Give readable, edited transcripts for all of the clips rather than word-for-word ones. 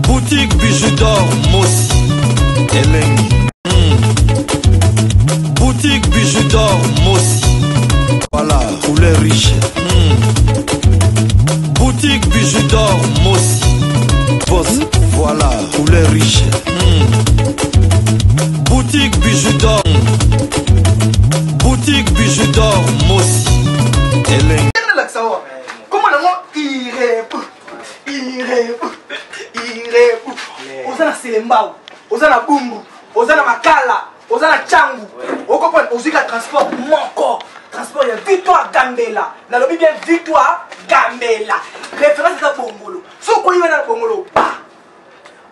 Boutique bijoux d'or Mossi Elengi. Boutique bijoux d'or Mossi. Voilà, couleur riche. Boutique bijoux d'or Mossi. Boss, voilà, couleur riche. Boutique bijoux d'or. Boutique bijoux d'or Mossi Elengi. Comment il Ozana Selembao, Ozana Bumbu, Ozana Makala, Ozana Changu. Au comprendre, Ozika transport mon transport ya Victoire Gambela. Na lobi bien Victoire Gambela. Référence à Bongolo. So quoi il va dans Bongolo? Bah.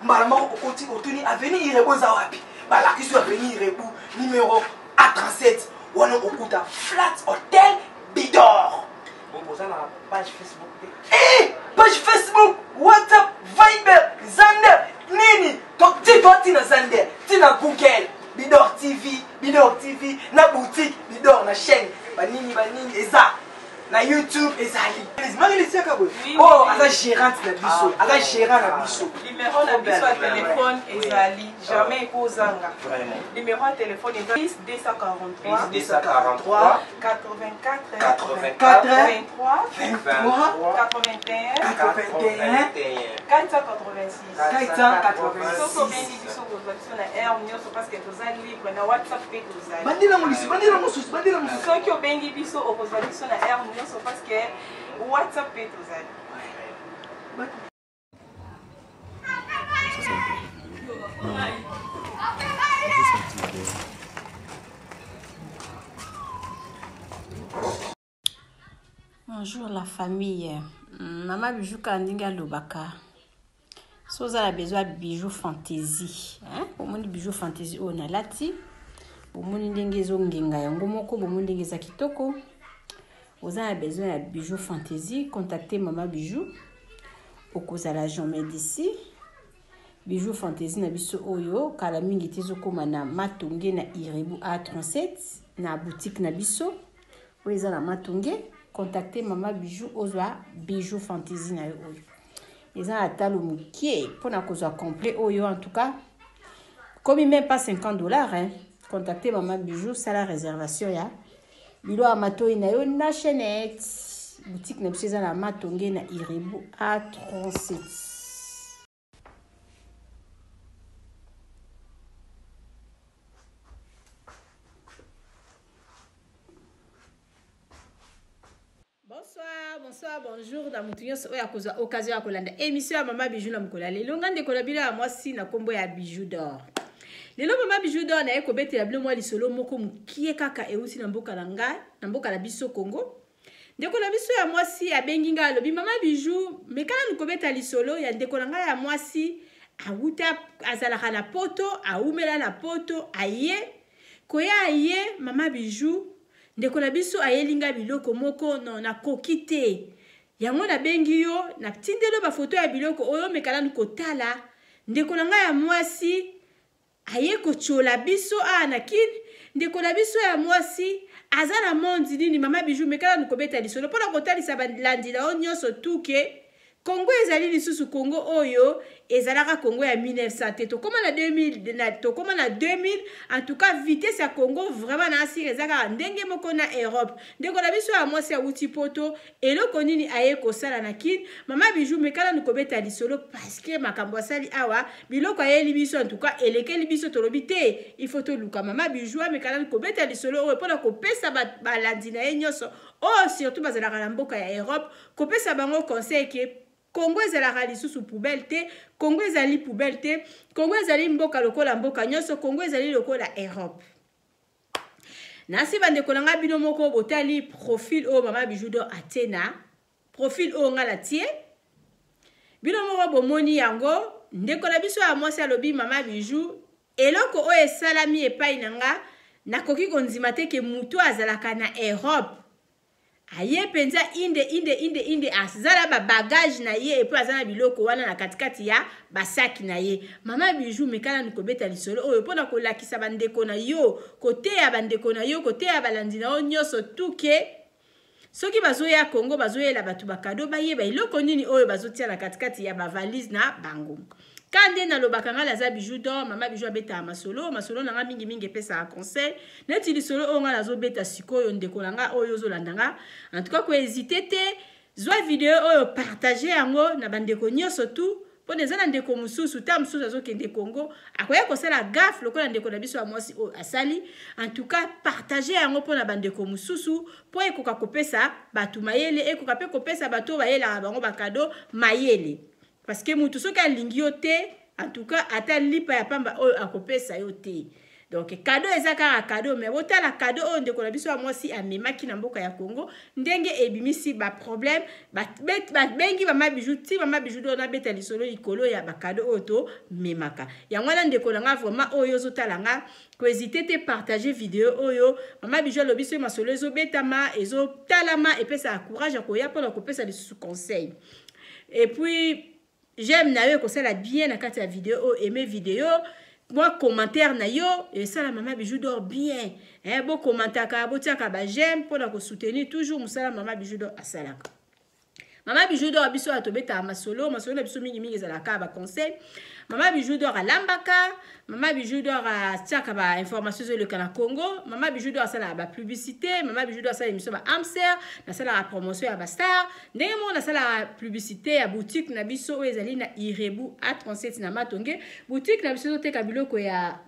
Malama otuni avenue Irebo Zawapi. Bah la question avenue Irebo numéro A37. Wana okuta Flat Hotel Bidor. Bon Ozana page Facebook. Eh, page Facebook, WhatsApp, Viber, Zander, Nini. Donc dis-toi tina Zander, tina Google, Bidor TV, na boutique, Bidor na chaîne, banini eza, na YouTube ezali. Oh, ala gérante na biso, ala gérant na biso. Numéro na biso à téléphone ezali, jamais kozanga. Numéro à téléphone est 10 243 84 23 81 486. Soko bengi biso kozwa biso na air nyonso parce que tozali libre na WhatsApp pe tozali. Bandila mosusu. Soki obengi biso okozwa biso na air nyonso parce que WhatsApp pe tozali. Bonjour la famille. Maman Bijou Kandinga Lobaka. Si vous avez besoin de bijoux fantaisie, pour mon bijoux fantaisie, on a lati. Pour mon dengezo ngenga yangomoko, pour mon dengeza kitoko. Vous avez besoin de bijoux fantaisie, contactez Maman Bijou. Au cause à l'agent Médici. Bijoux fantaisie na biso oyo, kala mingi tezo koma na matonge na Irebu A37, na boutique na biso. Oyo na matonge. Contactez Maman Bijou Ozwa bijoux fantaisie na yo oyo. Ils ont atalo mukie pour na kozwa complet oyo en tout cas. Comme il même pas $50 contactez Maman Bijou ça la réservation ya. Bilo amato na yo na chaînette. Boutique na biso na matonge na Irebu A37. Bonsoir, bonjour. Dans mon tuyau, occasion à Kolanda. Émission à Maman Bijou na Mkola. Les longues de Kolabila à moi si na combo ya bijoux d'or. Les longues Maman Bijou d'or na eko bete ya bleu moi li solo moko mukie kaka e aussi na mboka langa, na mboka la biso Congo. Ndeko la biso ya moi si a benginga lobi Maman Bijou, mais kana nuko beta li solo ya ndeko langa ya moi si a wuta azalaka na poto, a umela na poto, aye. Koya aye Maman Bijou ndeko na biso ayelinga biloko moko no na kokite yango na bengi yo na tindelo ba photo ya biloko oyo mekala nkotala ndeko na nga ya mwasi aye ko chola biso na kini ndeko na biso ya mwasi azana mondi nini Maman Bijou mekala nkobeta lisolo pona kotalisa bandilandi na onyoso tuke Congo ezali lisusu Congo oyo ezalaka Congo ya 1900 to koma na 2000 to koma na 2000 en tout cas vitesse ya Congo vraiment na asire ezaka ndenge moko na Europe ndeko na biso ya mwasi ya uti poto eloko nini aye kosala na kini Maman Bijou mekala nkobeta lisolo parce que makambo asali awa biloko ayeli biso en tout cas elekeli biso tolobi te il faut to luka Maman Bijou mekala nkobeta lisolo oyo pona kopesa balandi na ye nyonso surtout bazalaka na mboka ya Europe kopesa bango conseil ke Congo ezalaka lisusu poubelle te, Congo ezali poubelle te, Congo ezali mboka lokola mboka nyonso, Congo ezali lokola Europe. Nasi bandeko nanga bino moko botali profil o Maman Bijou d'or atena, profil o nga la tie. Bino moko bomoni yango, ndeko na biso ya mwasi alobi Maman Bijou, eloko o esalami epai nanga, nakoki konzima te ke mutu azalaka na Europe. Aye penza inde azala ba bagage na ye et puis azana biloko wana na katikati ya basaki na ye Maman Bijou mekala nikobeta lisolo oyo pona ko lakisa bandeko na yo kote ya bandeko na yo kote ya balandi na onyoso tuke soki bazoya Congo bazoyela batu bakado bayeba iloko nini oyo bazotia na katikati ya bavalise na bango kande na lobaka nga laza bijou d'or mama bijou abeta masolo nanga mingi pesa conseil neti lisolo oyo nga nazobeta sikoyo ndeko nanga oyo ozolandanga en tout cas ko hésiter te zwa video oyo partager yango na bandeko nyonso tu po neza na ndeko mususu ta mususu azokende Congo akoya kosala gaffe lokola ndeko na biso ya mwasi oyo asali en tout cas partager yango po na bandeko mususu po ekoka kopesa batu mayele ekoka pe kopesa batu bayela bango bakado mayele parce que mutu soki alingi yo te en tout cas ata lipa ya pamba oyo akopesa yo te donc cadeau ezaka cadeau mais botala cadeau on ndeko na biso ya mwasi amemaki na mboka ya Congo ndenge ebimisi ba problème bengi ba bijou ti ba bijou do na beta lisolo ikolo ya ba cadeau oto memaka yango na ndeko nga vraiment oyo zotala nga ko hésiter te partager vidéo oyo mama bijou lo biso masolo ezo betama ezo talama et pesa courage akoya pour ko pesa des conseils et puis j'aime na yo ko sala bien na kati ya vidéo aimer vidéo moi commentaire na yo et ça la maman bijou d'or bien bon commentaire ka botiaka ba j'aime pour la ko soutenir toujours musala maman bijou d'or asalaka maman bijou d'or biso atobeta masolo na biso mingi ezalaka ba conseil maman bijou d'or alambaka maman bijou d'or atiaka ba information sur le Canada Congo maman bijou d'or sala ba publicité maman bijou d'or sala émission ba Amser na sala la promotion ya ba star ndenge mo na sala publicité ya boutique na biso ezali na Irebu A37 na Matonge boutique na biso teka biloko ya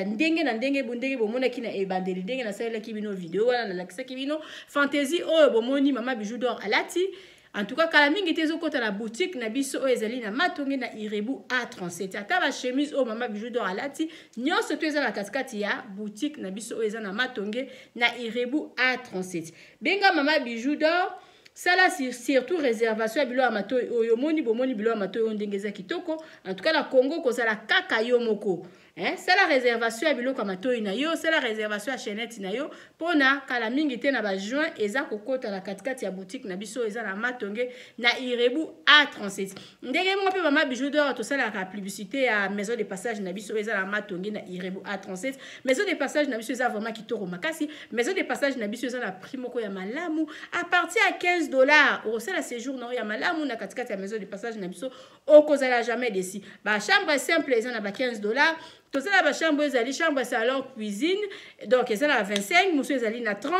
ndenge na ndenge bondenge bomona kina ebandeli ndenge na sala ki bino video wana na lakisa ki bino fantasy oyo bomoni maman bijou d'or alati. En tout cas, kala mingi tezo kota la boutique na biso o ezali na Matonge na Irebu A37. Ata ba chemise o mama bijou d'or alati, nyonso to ezala katikati ya boutique na biso o ezala na Matonge na Irebu A37. Benga mama bijou d'or, sala surtout réservation ya bilo amato oyo moni bomoni bilo amato oyo ndengeza kitoko. En tout cas, la Congo ko sala kaka yo moko. C'est la réservation à biloko matoi na yo, c'est la réservation à chaînette na yo pona kala mingi te na ba juin eza kokota la katikati ya boutique na biso eza na Matonge na Irebu A37 ndenge mo pe mama bijou d'or to sala la publicité à maison de passage na biso eza na Matonge na Irebu A37 maison de passage na biso eza vraiment kitoko makasi maison de passage na biso eza na prix moko ya malamu à partir à $15 au sala séjour na ya malamu na katikati ya maison de passage na biso okozala jamais desi ba chambre simple eza na ba $15 tout ça la chambre ezali chambre salon cuisine donc ezali na 25 musu ezali na 30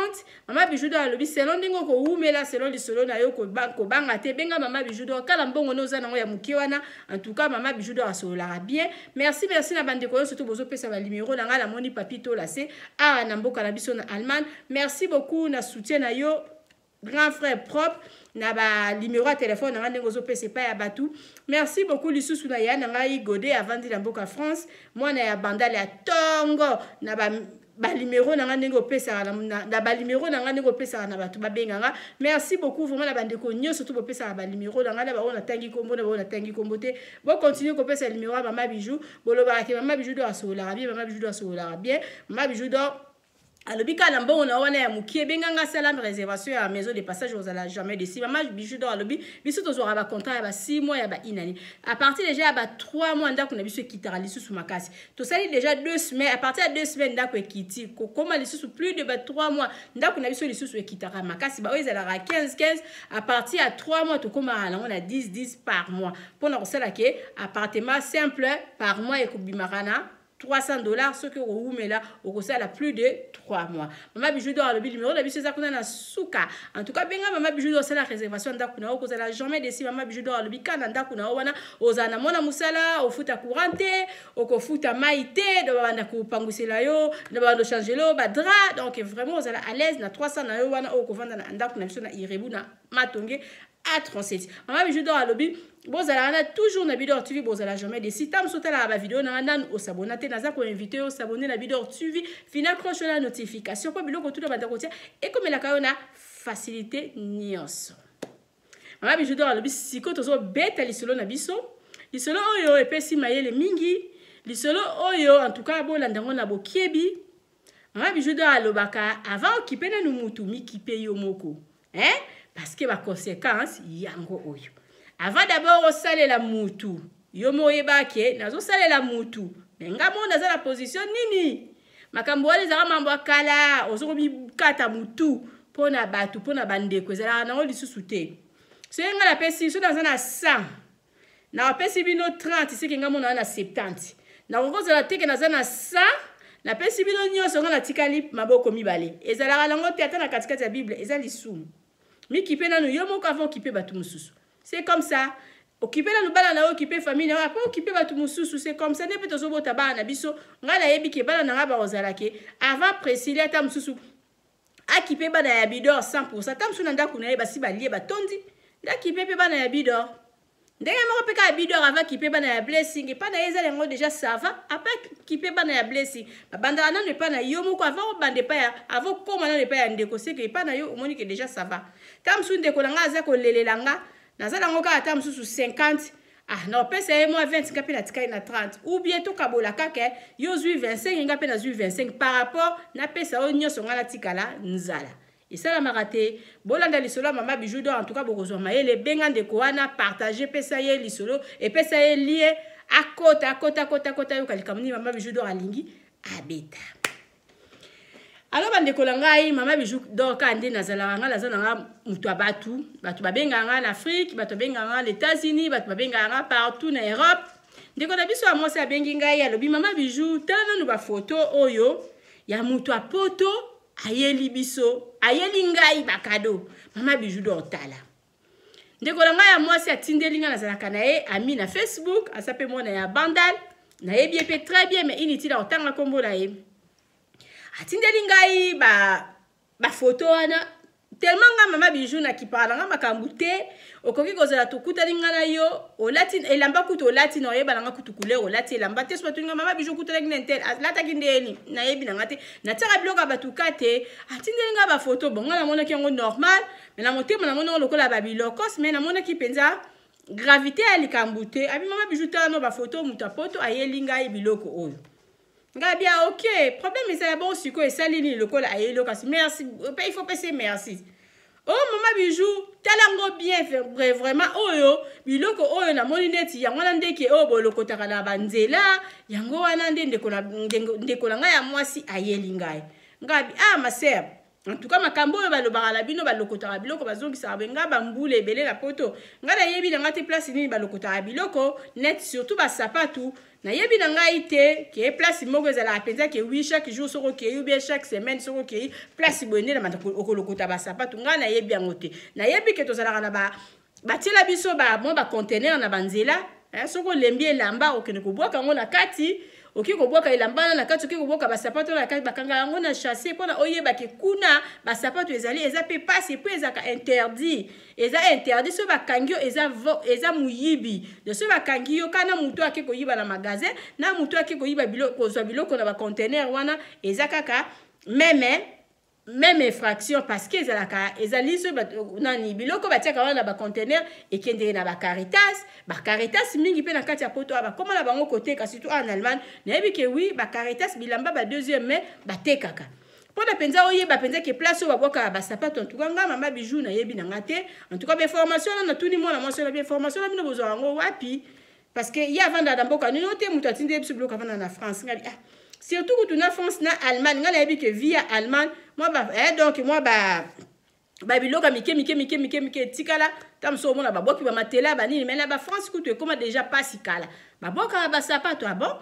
mama bijou d'or lobi selon ndingo ko umela selon lisolo na yo ko banga te benga mama bijou d'or kala mbongo noza nango ya muki wana en tout cas mama bijou d'or asolara bien merci na bande ko surtout bozo pesa ba numéro na ngala moni papito la se a na mboka na biso na Allemagne merci beaucoup na soutien na yo grand frère propre na ba numéro à téléphone na ndenge zo pesa pa ya batu merci beaucoup lisusu na ya na ngai godé avant de la mboka France moi na ya bandale ya tongo na ba numéro na ndenge opesa na ba numéro na ndenge opesa na batu babenganga merci beaucoup vraiment na bande ko nyo surtout bopesa ba numéro na ngala ba ona tangi kombo na ba ona tangi kombo te bo continuer ko pesa numéro ya mama bijou boloba ke mama bijou do asola bien mama bijou do asola bien mama bijou do alobika na mbongo na wana ya mukie benganga sala réservation à maison de passage aux ala jamais de si mama bijou d'or alobi biso tozora ba contrat ya ba 6 mois ya ba inani à partir déjà ya ba 3 mois ndako na biso ekitara lisusu makasi to sali déjà 2 semaines à partir de 2 semaines ndako ekiti ko koma lisusu plus de ba 3 mois ndako na biso lisusu ekitara makasi ba oyezala 15 à partir à 3 mois to koma ala on a 10 par mois pona ko sala ke appartement simple par mois ekobimarana $300 ce que vous mettez là au cours la plus de 3 mois. Maman bijou d'or le numéro la biso ça qu'on a na suka. En tout cas benga maman bijou d'or c'est la réservation ndakuna au cours la jamais desi maman bijou d'or le bikana ndakuna wana ozana mona musala au futa courante au ko futa maite do banda ko pangusela yo do banda changer lo ba drap donc vraiment ozala à l'aise na 300 na yo wana au ko vanda na ndakuna biso na Irebu na Matonge A37 maman bijou d'or alobi bozala na toujours na Bidor TV bozala jamais de si tam sotala ba vidéo na nan o s'abonner te naza ko inviter o s'abonner na Bidor TV fina cloche la notification po biloko tout ba ndakotia et comme la kaona facilité nyonso maman bijou d'or alobi siko tozo beta lisolo na biso lisolo oyo epesi mayele mingi lisolo oyo en tout cas bolandango na bokiebi maman bijou d'or alobaka avant kipena nu mutu mi kipe yo moko parce que ba conséquence yango oyo avant d'abord au salé la mutu yo moyeba ke nazo salé la mutu benga mo naza la position nini makambo wale za mambo kala ozobi kata mutu pona batu pona bandeko ezalaka nango lisusu te so nga na pesi so naza na 100 na pesi bino 30 seke nga mona na 70 na kokozala teke naza na 100 na pesi bino nyonso nga na tikali maboko mibale ezalaka nango te ata na katikati ya Bible eza lisumu mikipe nanu yo moko avant okipe batu mosusu c'est comme ça okipe nanu bana na okipe famille na après okipe batu mosusu c'est comme ça ne peut tozobota bana na biso nga na yebi ke bana na nga bazalake avant Priscille ata mosusu akipe bana ya bidor 100% ata mosusu na ndako na ye basi balie batondi ndakipe pe bana ya bidor ndenge moko pe ka bidor avant kipe bana ya blessing et pas na yeza lengo déjà ça va après kipe bana ya blessing banda na ne pas na yo moko avant bande pa ya avant koma na ne pa ya ndeko c'est que pas na yo omoni que déjà ça va tam su ndeko langa aza ko lelelanga na za lango ka tam su 50 ah non pesa ye moi 20 ka pe na tika na 30 ou bien to kabola kake yo zui 25 nga pe na zui 25 par rapport na pesa o nyoso ngala tikala nzala. Et ça la marate bolanda lisolo mama bijou en tout cas bokozwa mayele benga ndeko wana partager pesa ye lisolo et pesa ye lié à kota yo kalikamuni mama bijou alingi abeta alors bandeko langai mama bijou ka nde nazala nga lazana nga mutu abatu batu babenga nga en Afrique batu babenga nga les États-Unis batu babenga nga partout na Europe ndeko na biso amosi abengi ngai alobi mama bijou tala nanu ba photo oyo ya mutu apoto ayeli biso ayeli ngai bakado mama bijou tala ndeko na ngai ya mwasi atindeli nga nazalaka na ye ami na Facebook asape mona ya bandal na ye bien pe très bien mais inutile otanga kombo na ye atindeli ngai ba photo wana tellement nga mama bijou na kipala nga makambu te okoki kozala tukutani nga na yo olati elamba kutu olati na oyeba nga kutu couleur olati elamba te so nga mama bijou kutu laki nentel lata kindeli na yebi na ngate na tsaka biloko batuka te atindeli nga ba photo bon nga na mona ki ngo normal mais na motema na mona lokola ba biloko mais na mona ki penza gravité ya likambu te abi mama bijou tala no ba photo muta poto ayeli ngai biloko oyo nga bien ok problème c'est bon siko esalini lokola ayelo kasi merci il faut passer merci. Oh mama bijou talango bien vraiment oyo biloko oyo na moni neti yango na ndeke oyo boloko takala banzela yango wana ndeko na ngai ya mwasi ayeli ngai ngabi ma sœur en tout cas makambo oyo balobaka na bino balokotaka biloko bazongisaka benga bambula ebele na poto nga na yebi na nga te place nini balokotaka biloko net surtout basapatu na yebi na ngai te ke place moko ezalaka mpenza ke oui chaque jour soko okei ou bien chaque semaine soko okei place boye nde na okolokota basapatu nga na yebi yango te na yebi ke tozalaka na batiela biso mwa bacontener na banzela soko olembi elamba okende kobwaka yango na kati oki kobwaka elamba na kati oki kobwaka basapatu na kati bakanga yango na chasser mpona oyebake kuna basapatu ezali eza pe pasi po ezaka interdit so bakangi yo eza muyibi de so bakangi yo kana mutu ake koyiba na magasin na mutu ake koyiba biloko kozwa biloko na bacontener wana eza kaka même infraction parce que ezali so nani biloko batiaka wana na bacontener ekendeke na Caritas mingi pe na kati ya poto bakoma na bango koteka surtout en Allemagne nayebi ke oui Caritas bilamba ba deuxième main batekaka mpona mpenza oyeba mpenza ke place oyo babwaka basapato en tout cas nga mama bijou nayebi na nga te en tout cas bainformation wana natuni mwana mwasi na bainformation na bino bozwa yango wapi parce que ye avanda na mboka nino te mutu atindeli biso biloko avanda na France ngabi surtout kutu na France na Allemagne nga nayebi ke via Allemagne donc moi babiloka mike tikala tamso omona baboki bamatela banini mais na ba France kutu ekoma déjà pasi kala baboka basapato bon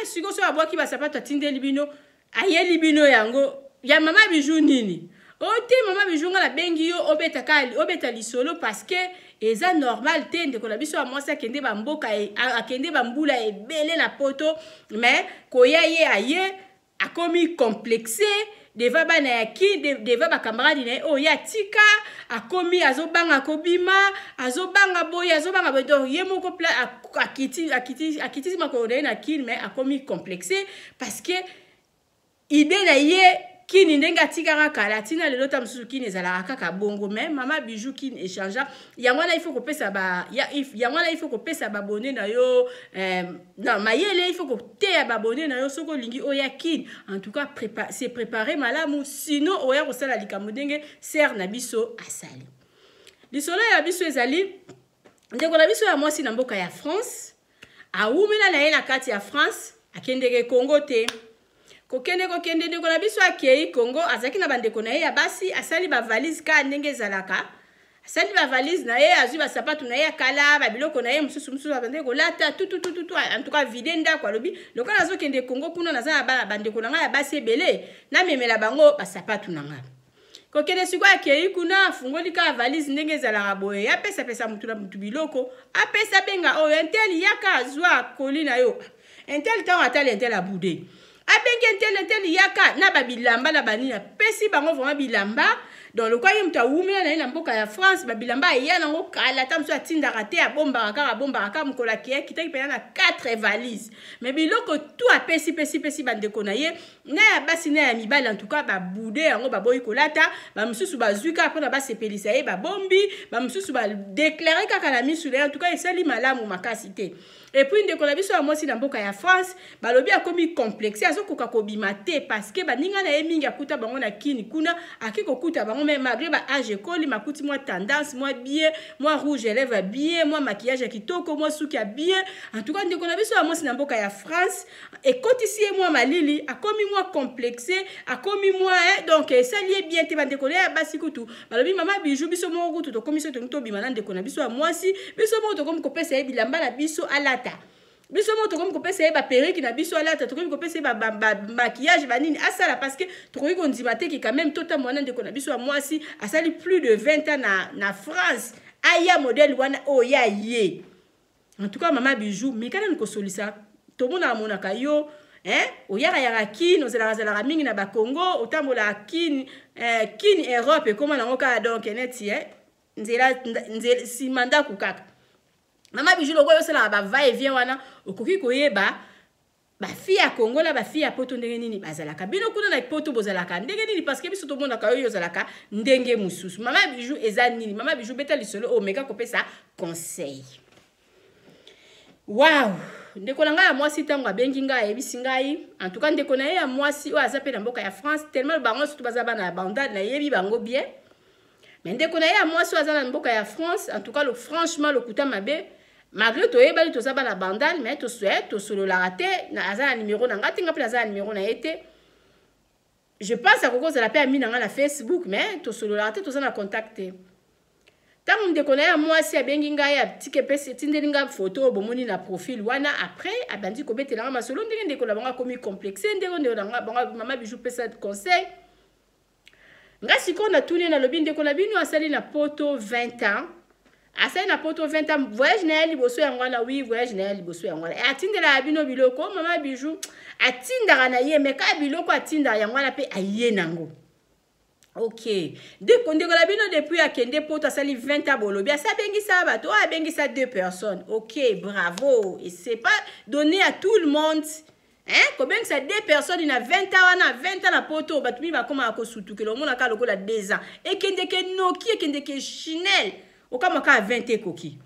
siko so baboki basapato atindeli bino ayeli bino yango ya mama bijou nini ote mama bijou nga la bengi yo obeta lisolo parce que eza normal te ndeko na biso amwasi akende bamboka akende bambula ebele na poto mais koya ye aye akomi complexé deva bana ya ki deva bakamaradi na ye oyo atika akomi azobanga kobima azobanga boye azobanga boye donc ye moko akitisi makolo na ye na kini mais akomi complexé parce que idée na ye kini ndenge atikaka kala tina lelo ta mosusu kini ezalaka kaka bongo mais mama bijou kini échangea yango wana il faut kopesa babone na yo non mayele il faut koteya babone na yo soki olingi oya kini en tout cas c'est préparer malamu sinon oya kosala likambo ndenge ser na biso asali lisolo ya biso ezali ndeko na biso ya mwasi na mboka ya France awumela na ye na kati ya France akendeke Congo te kokende ndeko na biso akei Congo azaki na bandeko na ye ya basi asali ba valise ka ndenge ezalaka asali ba valise na ye azwi ba sapatu na ye kala ba biloko na ye mususu abandeko kolata tout en tout cas vide ndako alobi lokola azokende Congo kuna naza na bandeko na nga ya basi ebele na memela bango ba sapatu na nga kokende siko akei kuna afungoli ka valise ndenge ezalaka boye apesa mutu na mutu biloko apesa benga oyo intel yaka azwa koli na yo intel tango atali intel abude abengi intel yaka na babilamba na banina pesi bango vraiment bilamba dans le cas yemta wumela na mboka ya France babilamba ya nango kala tamso atindaka te abombaka kaka mukola kie kitaki pena na 4 valises mais biloko tout apesi bandeko na ye na ya basi na ya mibali en tout cas babude yango baboyi kolata bamususu bazwika pona basepelisa ye babombi bamususu badéclarer kaka na misu en tout cas esali malamu makasi te. Et puis ndeko na biso ya mwasi na mboka ya France balobi akomi complexe azokoka kobima te parce que baninga na ye mingi akuta bango na kini kuna akiko kuta bango mais malgré ba âge ekoli makuti moi tendance moi bien moi rouge lèvres bien moi maquillage kitoko moi suki bien en tout cas ndeko na biso ya mwasi na mboka ya France ekotisi ye moi malili akomi moi complexe akomi moi donc sali bien te bandeko ya basi kutu balobi mama bijou biso mo kutu to komi so to bima na ndeko na biso ya mwasi biso mo to komi kopesa ye bilamba na biso ala biso mo to comme kopesa ba perruque na biso alata to comme kopesa ba maquillage banini asala parce que to ko ndima te ki quand même tota mwana ndeko na biso mwasi asali plus de 20 ans na France aya modèle wana oya ye en tout cas mama bijou mikana niko solisa to mona kayo oyaka yaka kini ozalaka mingi na ba Congo otambola kini Europe comment nango ka donc neti nzela simanda kukaka mama bijou logo yosala ba va et vient wana okoki koyeba ba fille ya Congo la ba fille ya poto ndenge nini bazalaka bino kuna na poto bozalaka ndenge nini parce que biso to mona kayo yozalaka ndenge mususu mama bijou eza nini mama bijou beta lisolo omeka kopesa conseil wow ndeko na ngai ya mwasi tango abengi ngai ayebisi ngai en tout cas ndeko na ye ya mwasi oyo aza pe na mboka ya France tellement bango surtout baza bana ya bandade na yebi bango bien mais ndeko na ye ya mwasi oyo aza na mboka ya France en tout cas franchement lokuta mabe malgré to yebali to zaba na bandal mais to souhaite to solo la raté na azana numéro na ngati ngapi azana numéro na été je pense à koko za la paix ami na Facebook mais to solo la raté to zana contacter tant de connaître moi si abengi ngai ya tike pese tindeli nga photo bomoni na profil wana après abandi ko betela ma solo ndenge ndeko la banga komi complexe ndeko ndeko na banga mama bijou pesa conseil ngasi ko na tuni na lobi ndeko na bino asali na poto 20 ans asali na poto 20 ans voyage na liboso ya ngwana oui voyage na liboso ya ngwana atindela bino biloko mama bijou atindaka na ye meka biloko atinda ya ngwana pe aye nango ok ndeko la bino depuis akende poto asali 20 ans bolobi asa bengisa bato abengisa 2 personnes ok bravo et c'est pas donné à tout le monde combien que ça 2 personnes il a 20 ans na poto batumi ba koma ko sutu ke lo mona ka lokola 2 ans et kende ke Nokia et kende ke Chanel au kama ka 20 koki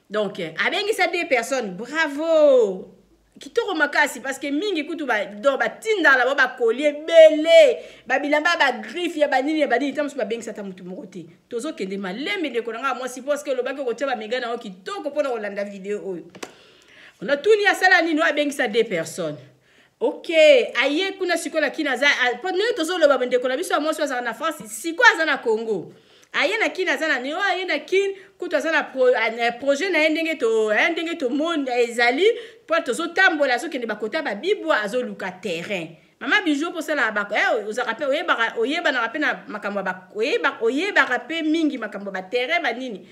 donc abengisa 2 personnes bravo kitoko makasi parce que mingi kutu ba do ba tinda la ba collier belé ba bilamba ba griffe ya banini tamusu ba bengisa ta mutu mokoti tozo kende malembe de konanga moi si parce que lo ba ko teba mega na kitoko pona kolanda vidéo oyo on a tout ni asala ni no abengisa 2 personnes ok aye kuna sikola kina za pona tozo lo ba ndeko na biso moi so za na France siko za na Congo aye na kina za na ni aye na kin kutu za na projet na ndenge to monde ezali po tozo tambola so kende bakota ba bibwa azo luka terrain mama bijou pour cela ba oza rappel oyeba na rappel na makambo ba oyeba rappel mingi makambo ba terrain ba nini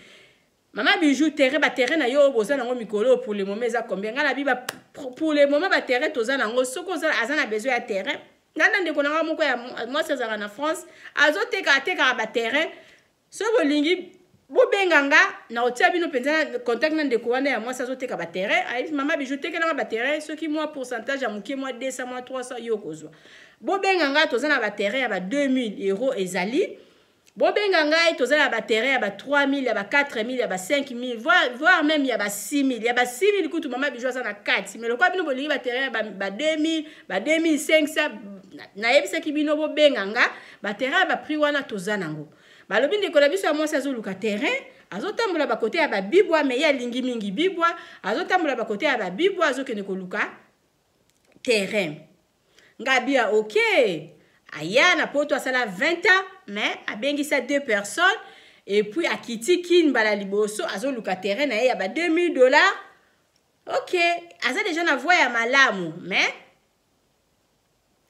mama bijou terrain na yo boza nango mikolo pour le moment za combien ngala biba pour le moment ba terrain toza nango soko za azana besoin ya terrain nana ndeko na moko ya moi ça na France azo teka ba terrain so bolingi bobenganga na otia bino penza contact na ndeko wana ya moi ça zo teka ba terrain ai mama bijou teka na ba terrain ce qui moi pourcentage ya mukie moi 200 moi 300 yo kozwa bobenganga toza na ba terrain ya ba 2000 € ezali bobenganga toza na ba terrain ya ba 3000 ya ba 4000 ya ba 5000 voire même ya ba 6000 ya ba 6000 kutu mama bijou ça na 4 mais lokwa bino bolingi ba terrain ba 2000 ba 2500 na yebisa ki bino bobenganga ba terrain ba prix wana toza nango balobi ndeko na biso ya mwasi azoluka terrain azotambola bakote ya babibwa me ya lingi mingi bibwa azotambola bakote ya babibwa azokende koluka terrain ngabia ok aya na poto asala 20 ans mais abengisa 2 personnes et puis akiti kin bala liboso azoluka terrain na ye ya ba $2000. Ok aza déjà na voix ya malamu mais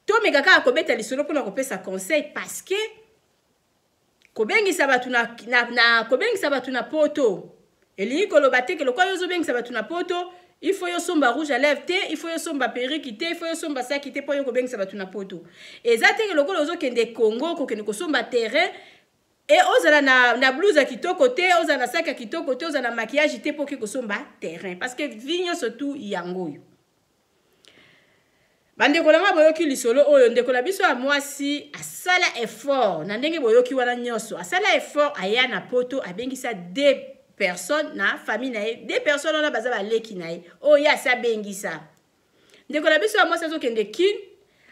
to megaka akobeta lisolo pona kopesa conseil parce que kobengisa batu na kobengisa batu na poto elingi koloba te ke lokola yozobengisa batu na poto il faut yosomba rouge à lèvres te il faut yosomba perruque te il faut yosomba saki te po yo kobengisa batu na poto eza te ke lokola ozokende Congo kokende kosomba terrain et ozala na blouse ya kitoko te ozala na sac ya kitoko te ozala na maquillage te po ke kosomba terrain parce que vigno surtout yango yo bandeko langa boyoki lisolo oyo ndeko la biso ya mwasi asala effort na ndenge boyoki wana nyonso asala effort aya na poto abengisa 2 personnes na famille na ye 2 personnes wana baza baleki na ye oyo asa bengisa ndeko la biso ya mwasi azokende kin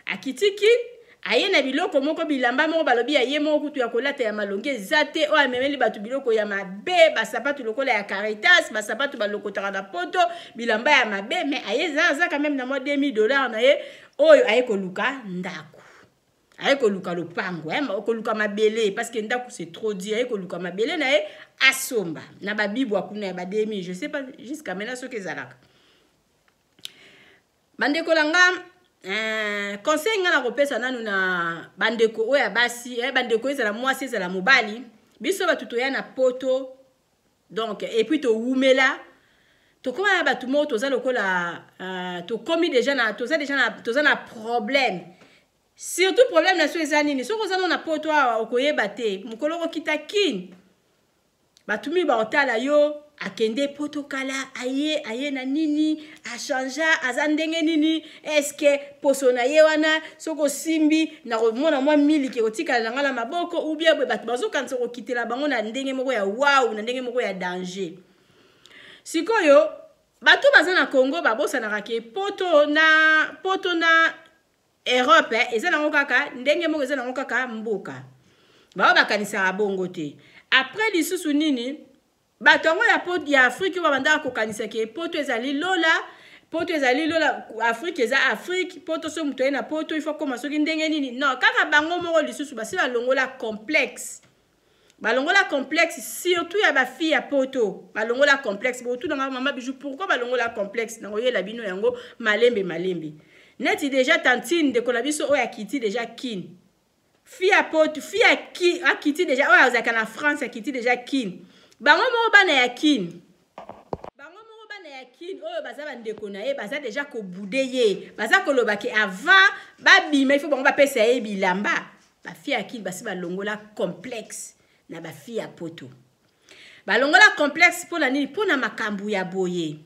akiti kin aye na biloko moko bilamba moko balobi aye moko kutu ya kolata ya malonge eza te oyo amemeli bato biloko ya mabe basapatu lokola ya Caritas basapatu balokotaka na poto bilamba ya mabe mais aye za quand même na mwa $2000 na ye oyo aye koluka ndako aye koluka lopango koluka mabele parce que ndako c'est trop dur aye koluka mabele na ye asomba na babibu akuna ya ba 2000 je sais pas jusqu'à maintenant ce que ezalaka bandeko langa conseil nga na kopesa nanu na bandeko oya basi bandeko ezala mwasi ezala mobali biso batu toya na poto donc et puis to wumela to koma na batu mo toza lokola to komi déjà na toza na problème surtout problème na so eza nini soko zana na poto okoyeba te mukolo kokita kin batu mi ba otala yo akende poto kala aye na nini a changea azandenge nini eske poso na ye wana soko simbi na mona mwa miliki kotika na ngala maboko ou bien batu bazokanisa kokitela bango na ndenge moko ya wow na ndenge moko ya danger sikoyo batu baza na Congo babosanaka ke poto na Europe eza nango kaka ndenge moko eza nango kaka mboka bao bakanisaka bongo te après lisusu nini batongo ya Afrique babanda kokanisa ke poto ezali lola Afrique eza Afrique poto so muto na poto il faut koma soki ndenge nini non kaka bango moko lisusu basi balongola complexe surtout ya ba fille ya poto balongola complexe bo tout dans mama bijou pourquoi balongola complexe na oyela bino yango malembe neti déjà tantine de kolabiso oya kiti déjà kin fille ya poto fille ya ki akiti déjà oya zaka na France akiti déjà kin bango mo bana ya kin oyo baza bandeko na ye baza déjà ko boude ye baza koloba ke avant babima il faut bango bapesa ye bilamba ba fille ya kin basi balongola complexe na ba fille ya poto balongola complexe pona nini pona makambu ya boye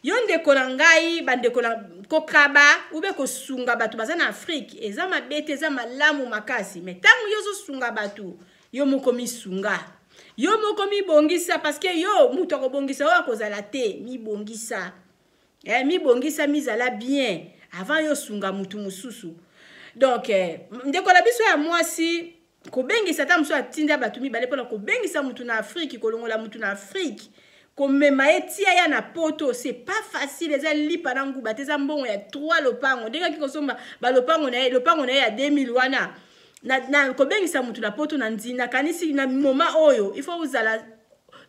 yo ndeko na ngai bandeko na kokaba ube kosunga batu baza na Afrique eza mabete eza malamu makasi mais tangu yo zo sunga batu yo moko misunga yo moko mibongisa parce que yo mutu akobongisa oyo akozala te mibongisa mibongisa mizala bien avant yo sunga mutu mususu donc ndeko na biso ya mwasi kobengisa ta musu atinda batu mibale pona kobengisa mutu na Afrique kolongola mutu na Afrique komema etia ya na poto c'est pas facile eza lipa na nguba teza mbongo ya 3 lopango ndenge kikosomba ba lopango na ya 2000 wana na kobengisa mutu na poto na nzina kanisi na moment oyo il faut uzala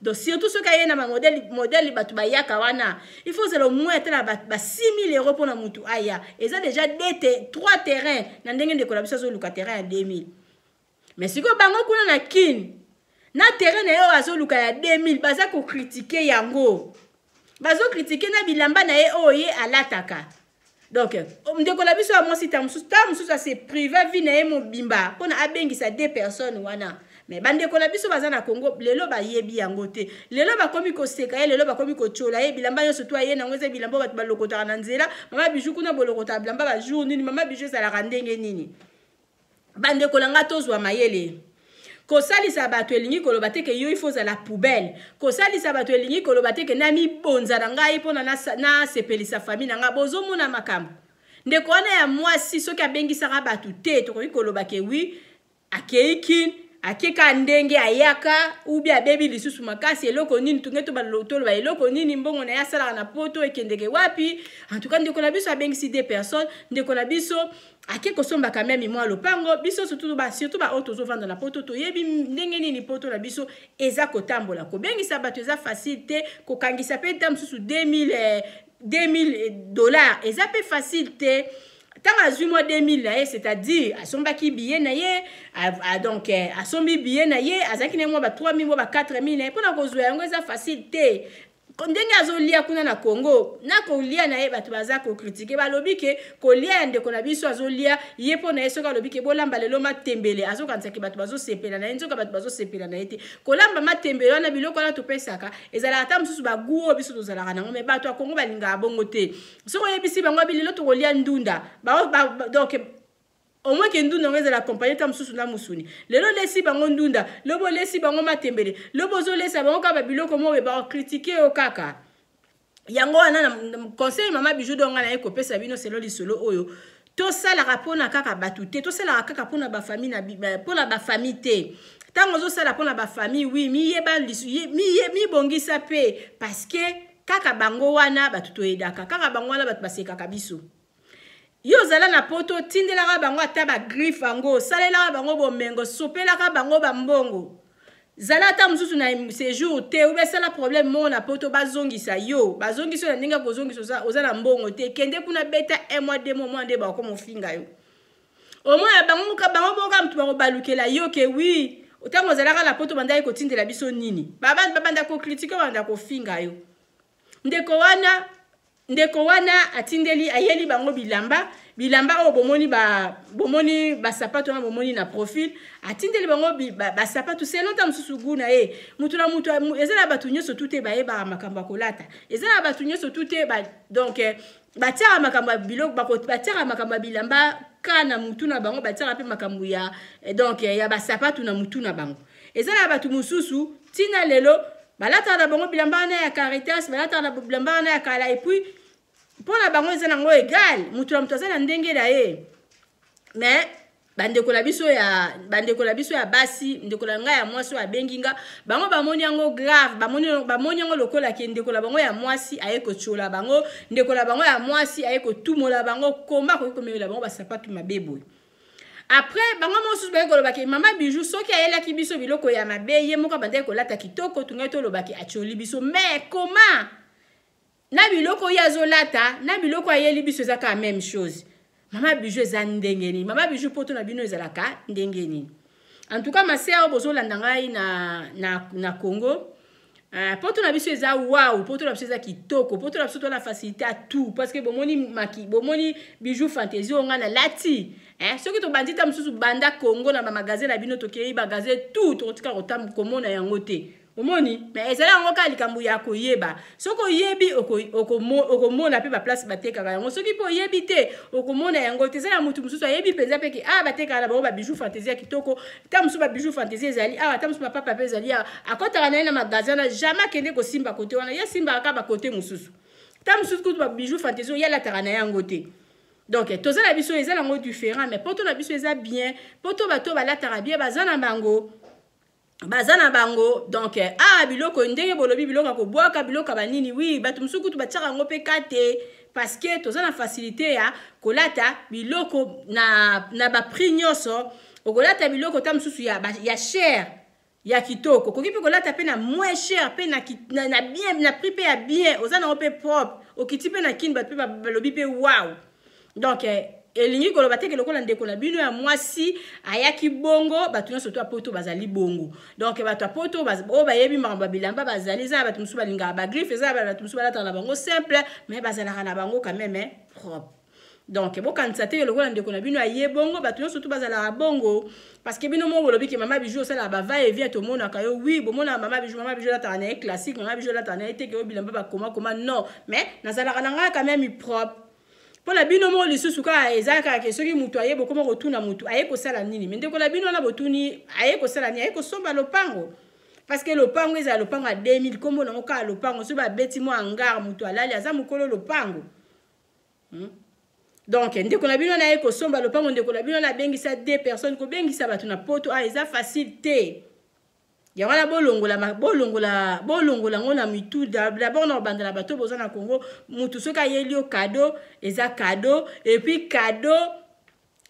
donc surtout ce kayena ma modèle batu bayaka wana il faut uzala moins atela ba 6000 € pona mutu aya eza déjà 3 terrains na ndenge ndeko la biso zo luka terrain ya 2000 mais siko bango kuna na kin na terrain na yo azoluka ya 2000 baza ko critiquer yango bazo critiquer na bilamba na ye oye alataka donc ndeko la biso ya mwasi ta mususu c'est privé vie na ye mobimba pona abengisa 2 personnes wana mais bandeko la biso baza na Congo lelo ba yebi yango te lelo bakomi koseka ye lelo bakomi kochola ye bilamba yo surtout ye nango eza bilamba batu balokota na nzela mama bijou kuna bolokota bilamba ba jour nini mama bijou sala randenge nini bandeko langa tozwa mayele kosalisa bato elingi koloba te ke yo ifo za la poubelle kosalisa bato elingi koloba te ke na mibonza na ngai pona na sepelisa famille nga bozomona makambo ndeko wana ya mwasi soki abengisaka bato te tokoki koloba ke oui akei kin akeka ndenge ayaka ubi abebi lisusu makasi eloko nini tungeto balotolo ba eloko nini mbongo na yasala na poto ekendeke wapi en tout cas ndeko na biso abengisi des personnes ndeko na biso akeko somba quand même moi lopango biso surtout ba auto zo vendre na poto to yebi ndenge nini poto na biso eza kotambola ko bengisa bato eza facile te ko kangisa pe tam susu 2000 $2000 eza pe facile te. Tant à 2000 c'est-à-dire à son baki billet naie donc à son billet naie à ça qui n'est moi 3000 moi 4000 pour na kozwa yango eza facile te ndenge azolia kuna na Congo na kolia naie bato baza ko critiquer balobi ke kolia ndeko na biso azolia ye pona yeso ka lobi ke bolamba lelo matembele azokanisa ke bato bazo sepela na nzoka bato bazo sepela na ete kolamba matembele na biloko na topesaka ezala ata mususu baguo biso tozala na ngome bato a Congo balinga bongo te soko yebisi bango bilelo to kolia ndunda donc au moins que ndunda ngeza la compagnie tam susu na musuni lelo lesi bango ndunda lobo lesi bango matembele lobo zo lesa bango ka biloko mo ba critiquer o kaka yango ana conseil mama bijou donga na ekopesa bino selo lisolo oyo to sala rapona kaka batute to sala kaka pona ba famille na pona ba famille te tango zo sala pona ba famille oui mi yeba mi bongisa pe parce que kaka bango wana batuto edaka kaka bango wana batu baseka kabiso yo zala na poto tindela bango ata ba griffe ango salela bango bomengo sopela ka bango bambongo zala ta mususu na séjour te ou sala problème mo na poto bazongisa yo bazongisa na ndinga kozongisa ozala mbongo te kende kuna beta 1 mois 2 mois nde ba ko mofinga yo au moins bango boka mtu bango balukela yo ke oui otango zala ka na poto banda ko tindela biso nini babanda ko critiquer banda ko finga yo ndeko wana atindeli ayeli bango bilamba o bomoni ba sapato na bomoni na profil atindeli bango ba sapato c'est longtemps mususu guna mutu na mutu ezala batu nyoso tute ba eba makamba kolata ezala batu nyoso tute ba donc batira makamba biloko batira makamba bilamba kana mutu na bango batira pe makambu ya donc ya ba sapato na mutu na bango ezala batu mususu tina lelo balata na bango bilamba na ya Caritas balata na bilamba na ya Kala et puis pour la bango eza nango égal mutu na mutu azana ndenge na ye mais bandeko la biso ya basi ndeko la nga ya mwasi wa benginga bango bamoni yango grave bamoni yango lokola ke ndeko la bango ya mwasi ayeko chola bango ndeko la bango ya mwasi ayeko tumola bango komba ko komela bango ba sapatu mabebo. Après bango mosusu ba ko lobaki mama bijou soki ayela ki biso biloko ya mabe ye moko bande ko lata kitoko tungeto lobaki acholi biso mais comment na biloko ya zolata na biloko ayeli biso za ka même chose mama bijou za ndengeni mama bijou poto na bino ezalaka ndengeni en tout cas ma sœur bozo landangai na Congo poto na biso eza wow poto na biso eza kitoko poto na biso to la facilité à tout parce que bomoni bijou fantaisie onga na lati soki to bandita mususu banda Congo na ba magasin na bino to kei magasin tout to tika kotam komona yango te omoni mais ezala ngo ka likambu ya koyeba soko yebi okomona pe ba place bateka yango soki po yebi te okomona yango te ezala mutu mususu yebi penza pe ki bateka na ba bijou fantaisie kitoko ta mususu ba bijou fantaisie ezali ta mususu papa pe ezali akota na magasin na jamais kende ko simba kote wana ya simba ka ba kote mususu ta mususu ko ba bijou fantaisie ya la tarana yango te. Donc tozala biso ezala ngo différent mais poto na biso eza bien poto bato ba la tarabia bazana bango donc biloko ndenge bolobi biloko ko boaka biloko banini oui batu musuku tu batira ngo pe kate parce que tozana facilité ya kolata biloko na ba prix nyoso okolata biloko ta mususu ya cher ya kitoko koki pe kolata pe na moins cher pe na bien na prix pe ya bien ozana pe propre okiti pe na kin batu pe balobi pe wow donc elingi koloba te ke lokola ndeko na bino ya mwasi ayaki bongo batu nyonso to apoto bazali bongo donc batu apoto bayebi makambo bilamba bazali za batu musu balinga ba griffe za batu musu balata na bango simple mais bazalaka na bango quand même propre donc bokanisa te lokola ndeko na bino aye bongo batu nyonso to bazalaka bongo parce que bino mo bolobi ke mama bijou sala ba va et vient to mona kayo oui bomona mama bijou la tana classique mama bijou la tana te ke bilamba ba comment non mais nazalaka na nga quand même propre. Pour la bino mo lisusu ka ezaka ke soki mutu ayebo komo rotuna mutu ayeko sala nini mais ndeko la bino na botuni ayeko sala ni ayeko somba lopango parce que lopango eza lopango a 2000 kombo na oka lopango so ba beti mo hangar mutu alali aza mukolo lopango donc ndeko na bino na ye kosomba lopango ndeko na bino na bengisa 2 personnes ko bengisa bato na poto eza facile te ya wana bolongola ngo na mitu d'abord na bandala bato boza na Congo mutu soka yelio cadeau eza cadeau et puis cadeau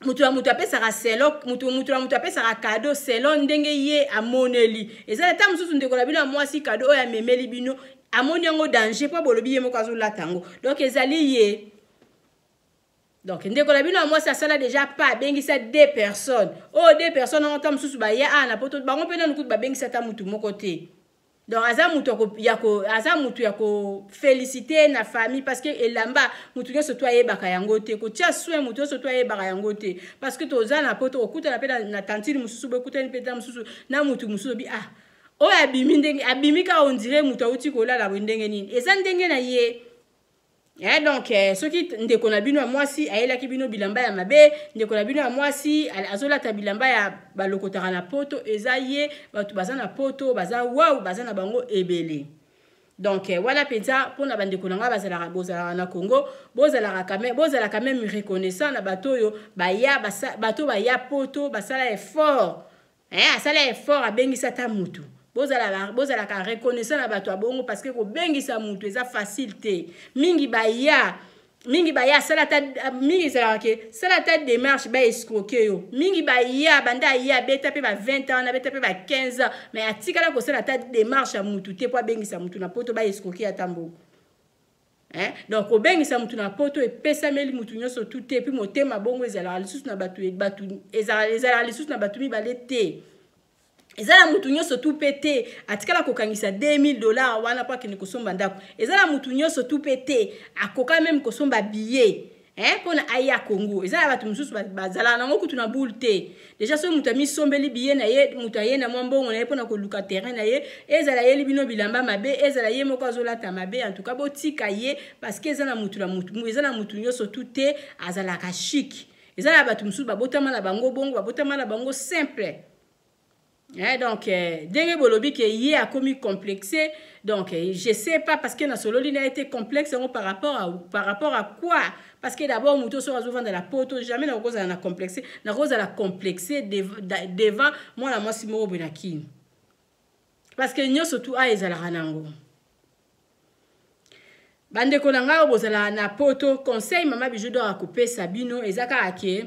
mutu apesaka selo mutu apesaka cadeau selo ndenge ye amoneli eza ta mususu ndeko na bino mwasi cadeau ya memeli bino amoni yango danger po bolobi ye moko azolata yango donc ezali ye. Donc, ndeko na bino moi ça sala déjà pas bengisa 2 personnes. Oh 2 personnes on tam susu ba ya na poto ba ngopena nuku ba bengisa ta mutu moko te. Donc aza mutu ya ko féliciter na famille parce que elamba mutu nyo soto aye baka yango te ko tia soin mutu soto aye baka yango te parce que toza na poto okuta na pena na tantine mususu be kuta ni peta mususu na mutu mususu bi ah. Oh abimi ndenge abimi ka on dirait mutu uti ko la ndenge nini. Eza ndenge na ye. Eh donc ceux qui ndeko na bino mwasi ayela ki bino bilamba ya mabe ndeko na bino mwasi azola ta bilamba ya balokotaka na poto ezaye batu bazana poto baza wow bazana bango ebele. Donc voilà penza pona bandeko nanga bozala na Congo bozala quand même reconnaissant na bato yo bato baya poto basala effort asala effort abengisa ta mutu bozala ka reconnaissant na bato abongo parce que ko bengisa mutu eza facile te mingi baya salata démarche ba escroquer yo mingi baya banda ya beta pe ba 20 ans na beta pe ba 15 ans mais atikala ko salata démarche ya mutu te po bengisa mutu na poto ba escroquer atambo donc ko bengisa mutu na poto e pesa meli mutu nyoso tout te puis motema bongo ezala lisusu na batu ezala lisusu na batu mi balete ezala mutu nyoso tout pété atikala kokangisa $2000 wana pa kene kosomba ndako ezala mutu nyoso tout pété akoka même kosomba billet pona aya Congo ezala batu mususu bazala nango kutu na boule te déjà so mutu ami sombeli billet na ye mutu aye na mwambongo na ye pona koluka terrain na ye ezala ye libino bilamba mabe ezala ye moko azolata mabe en tout cas botika ye parce que ezala mutu ezala mutu nyoso tout te azala ka chic ezala batu mususu babotama na bango bongo babotama na bango simple. Donc, dès que bolobi que yé a commis complexé, donc je sais pas parce que na sololi n'a été complexe par rapport à quoi? Parce que d'abord muto sera souvent dans la poto jamais na cause na complexé devant moi la moi simo benaki. Parce que nyo surtout a ezala ranango. Bande konanga bozala na poto conseil mama bijou do akouper sabino ezaka ake.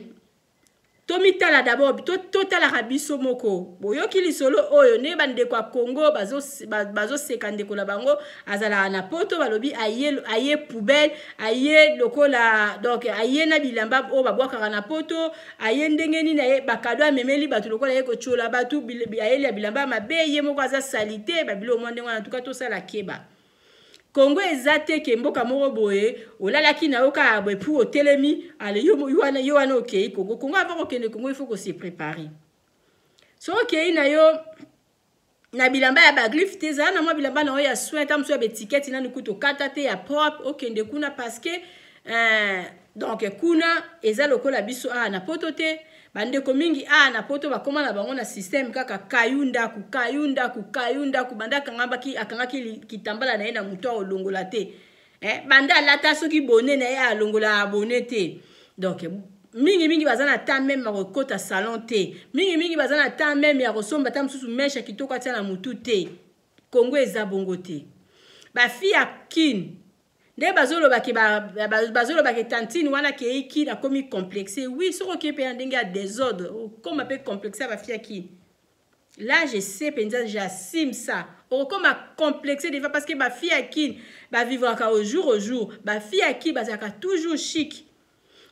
Tomitala d'abord totala rabiso moko boyoki lisolo oyo ne bande kwa Congo bazo sekande ko la bango azala na poto balobi aye poubelle aye lokola donc aye na bilamba o babwaka na poto aye ndenge ni na bakado amemeli batu lokola ye ko chola batu aye ya bilamba mabe ye moko aza salite babilo mwande wana tuka to sala keba Congo ezate ke mboka moko boye olalaki na oka boye pour otelemi ale yo wana okay Congo avant que Congo il faut que se préparer so okay na yo na bilamba ya baglif te za na mo bilamba na ya soin tam so ya etiquette na nukuto kata te ya propre okende kuna parce que donc kuna eza lokola biso na poto te bande komingi na poto bakoma na bango na système kaka kayunda ku banda kangambaki akangaki kitambala na ena muto olongola te banda lata soki bonne na ya longola bonne te donc mingi bazana ta même makota salon te mingi bazana ta même ya kosomba ta mususu mesha kitoko atia na mutu te Congo eza bongo te ba fi akin nde bazolo baki tantine wana ke iki na komi complexé oui soko ke pe ndenge ya désordre comme pe complexé ba fi akin là je sais penza j'assume ça comme complexé déjà parce que ba fi akin ba vivre au jour ba fi akin bazaka toujours chic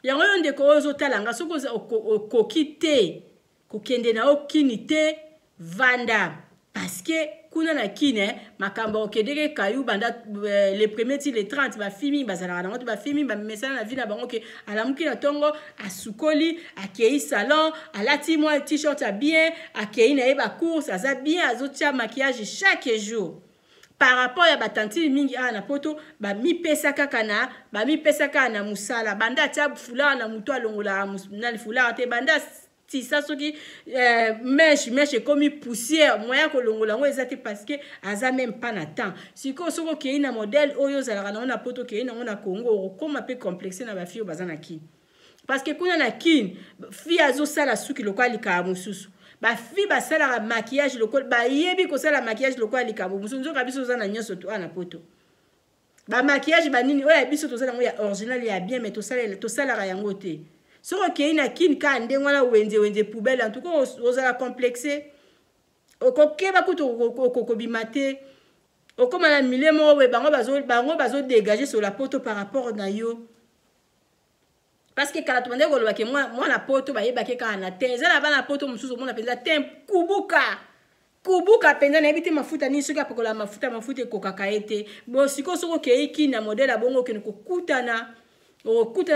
yango yonde ko ozotalanga soko kokite kokende na okinite vanda parce que kuna na kine makamba okedeke kayu banda les premiers les 30 ba fimi bazala na ba fimi ba mesana na vie na bango ke alamuki na tongo asukoli akei salon alati moi t-shirt à bien akei na ba course aza bien azotia maquillage chaque jour par rapport à batanti mingi na poto ba mi pesa kaka na musala banda tia fula na muto alongola na fula te banda si ça soki mèche comme poussière moya ko longola ngo ezati parce que aza même pas na temps siko soko ke ina modèle oyo zalaka na poto ke ina na Congo comme un peu complexé na ba fio bazana ki parce que kuna na kin fi azosala suki lokola likambo mosusu bafi basalaka maquillage lokola bayebi kosala maquillage lokola likambo mosusu nzoka biso oza na nyonso to ana poto bamaquillage banini oyo ya biso tozala yango ya original ya bien mais tosalaka yango te soki okei na kini ka ndenge wana wenze poubelle en tout cas ozala complexe okokeba kutu okokobima te okoma na mile moko boye bango bazodégage sur la poto par rapport na yo parce que kala tobande kolobake mwana poto bayebake kaka na te eza na bana poto mosusu omona mpenza te kubuka mpenza nayebi te mafuta nini soki apakola mafuta ekokaka ye te bo sikoyo soki okei kini na modele ya bongo okende kokutana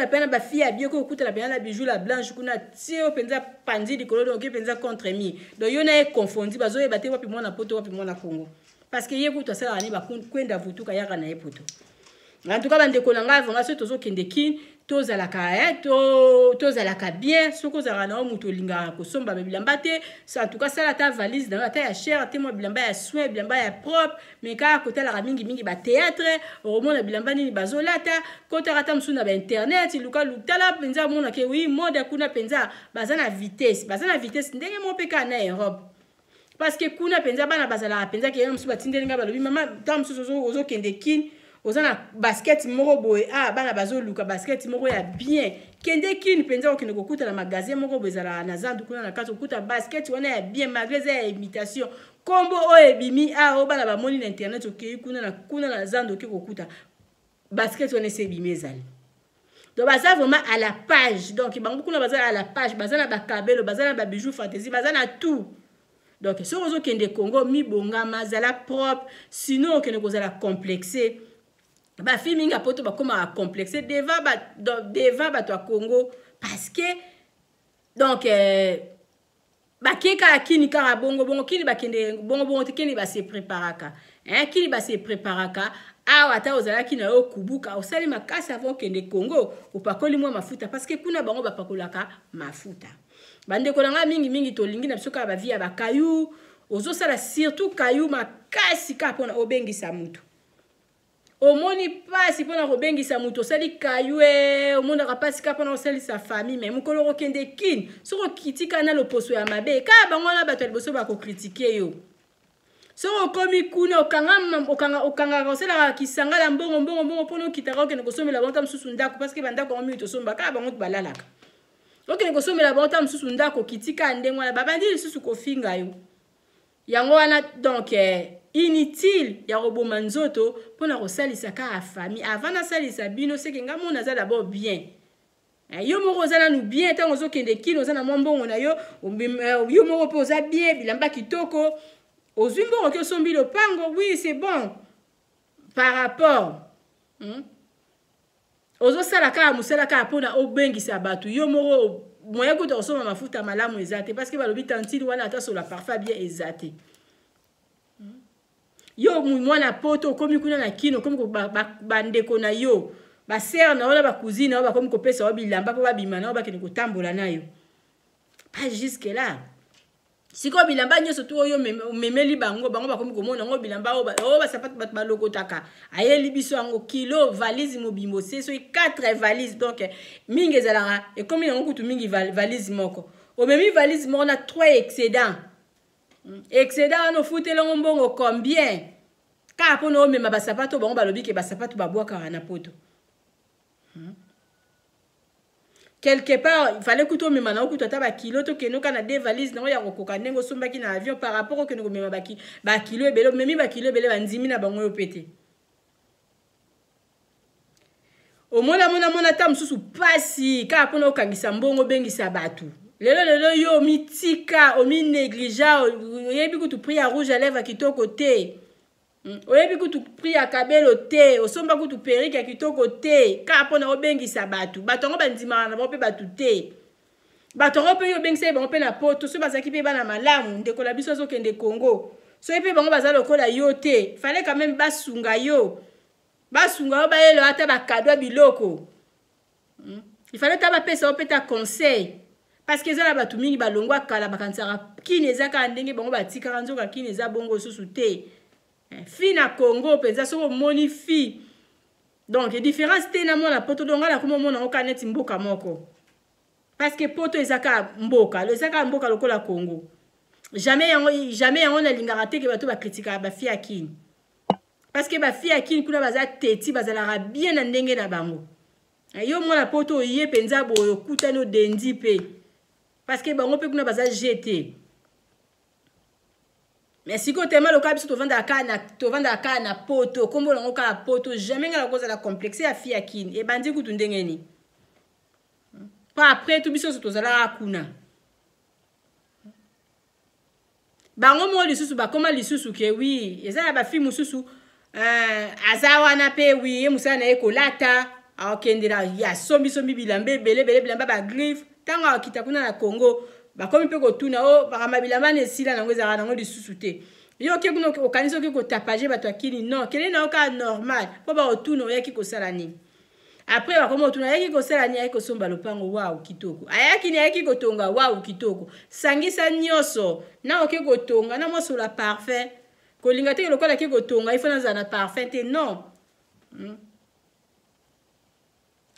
pena bafi ya bien kokutana pena na bijou la blanche kuna tie oyo mpenza pandi likolo donc mpenza contre mi donc yo na ye confondi bazoyeba te wapi mwana poto wapi mwana kongo parce que ye kutu asalaka ne bakwenda vutuka yaka na ye poto en tout cas bandeko na ngai avanga soki tozokende kini tozalaka bien soki ozalaka na yo moto olingaka kosomba bilamba te en tout cas sala ata valise na yo ata ya chere te mwa bilamba ya soin bilamba ya propre mais kaka kotalaka mingi batéâtre okomona bilamba nini bazolata kotaka ata mosusu na bainternet luka tala mpenza omonake wi mode kuna mpenza baza na vitesse ndenge mo mpe kaka na Europe parce que kuna mpenza bana bazalaka mpenza ke mosusu batindeli ngai balobi mama ntango mosusu ozokende kini oza na basket moko boye bana bazoluka basket moko ya bien kende kini mpenza okende kokuta na magasin moko boye ezalaka na zandu kuna na kati okuta basket wana ya bien malgré eza ya imitation kombo oyo ebimi oyo bana bamoni na internet okei kuna na zandu oke kokuta basket wana ese ebimi ezali donc baza vraiment à la page donc bango kuna baza à la page baza na bakabelo baza na babijou fantaisie baza na tout donc soki ozokende Congo mibongama azala propre sinon okende kozala complexé bafi mingi apoto bakoma complexé devant bato ya Congo parce que donc bakeka kini kaka bongo kini bakende bongo te kini base préparaka kini base préparaka awa ata ozalaki na yo kubuka osali makasi avant okende Congo opakoli mwa mafuta parce que kuna bango bapakolaka mafuta bandeko na nga mingi tolingi na biso kaka bavi ya bakayu ozosala surtout kayu makasi kaka mpona obengisa mutu omoni pasi mpona kobengisa mutu osali kayu omonaka pasi kaka mpona kosalisa famille mais mokolo okende kini soki okitika na loposo ya mabe kaka bango wana bato ya liboso bakokritike yo soki okomi kuna okangaka osalaka kisangala mbongo mpona okitaka okende kosomela bango ta mosusu ndako parce que bandako yango mingi tosomba kaka bango balalaka okende kosomela bango ta mosusu ndako okitika ndenge wana babandi lisusu kofinga yo yango wana donc inutile ya koboma nzoto mpona kosalisa kaka famille avant nasalisa bino seke nga mona aza d'abord bien yo moko oza nanu bien ntango ozokende kino oza na mwa mbongo na yo yo moko mpe oza bien bilamba kitoko ozwi mbongo ke osombi lopango oui c'est bon par rapport ozosala kaka mosala kaka mpona obengisa bato yo moko moya kuta kosomba mafuta malamu eza te parce que balobi tantine wana ata sola parfum bien eza te yo mwana poto okomi kuna na kino okomi bandeko na yo basere na yo na bacousine na yo bakomi kopesa yo bilamba mpo babima na yo bakende kotambola na yo pas jusque là sikoyo bilamba nyonso tu oyo omemeli bango bakomi komona yango bilamba oyo basapatu bato balokotaka ayeli biso yango kilo valise mobimbo se soki 4 valise donc mingi ezalaka ekomi yango kutu mingi valise moko omemi valise moko na 3 excédent wana ofuteli yango mbongo combien kaka mpona omema basapatu bango balobi ke basapatu babwakaka na poto quelque part il fallait kuto omema na okutu ata bakilo tokende oka na 2 valise nango ya kokoka ndenge osombaki na avion par rapport okende komema bakilo ebele omemi bakilo ebele bandimi na bango oyo pete omona ta mosusu pasi kaka mpona okangisa mbongo obengisa bato lelo yo omitika ominégligea oyebi kutu prix ya rouge à lèvres kitoko te oyebi kutu prix ya kabelo te osomba kutu perike ya kitoko te kaka mpona obengisa bato yango bandimaka na bango mpe bato te bato yango mpe yo obengisa bango mpe na poto so bazalaki mpe bana malamu ndeko na biso azokende Congo soki mpe bango baza lokola yo te fallait quand même basunga yo bayelo ata bakado ya biloko il fallait ta bapesa yo mpe ta conseil parce que eza na bato mingi balongwa kala bakanisaka kini eza kaka ndenge bango batikaka nzoka kini eza bongo susu te fi na Congo mpenza soki omoni fi donc différence te na mwana poto donga na komomona yango kaka neti mboka moko parce que poto ezaka mboka lokola Congo. Jamais on a lingaraté que bato ba critiquer ba fille akini. Parce que ba fille akini kuna baza teti bazala bien na ndenge na bango. Yo mona poto yé penza boyo kutano dendi pe. Parce que bango pe kuna baza jeté. Mais si ko tema loka biso to vanda aka na poto kombo lango ka poto jamais ngala koza la complexer ya fille akini e bandi kutu ndenge ni. Pas après tout biso to zala kuna. Bango mo lisusu ba koma lisusu ke oui ezala ba fille mususu azawa na pe oui musana ekolata akendela ya sombi bilambe bele bilamba ba griffe tanga kita kuna na Congo ba komi pe ko tuna o ba bilamba ne sila nango ezala nango lisusu te yo ke kuna okaniso ke ko tapager bato akini non kele na oka normal po ba otuna oyaki ko sala ni après ba komo otuna yaki ko sala ni ayaki ko somba lopango wow kitoko ayaki ni ayaki ko tonga wow kitoko sangisa nyoso na oke ko tonga na mo sur la parfait ko linga te lokola ke ko tonga ifana za na parfait te non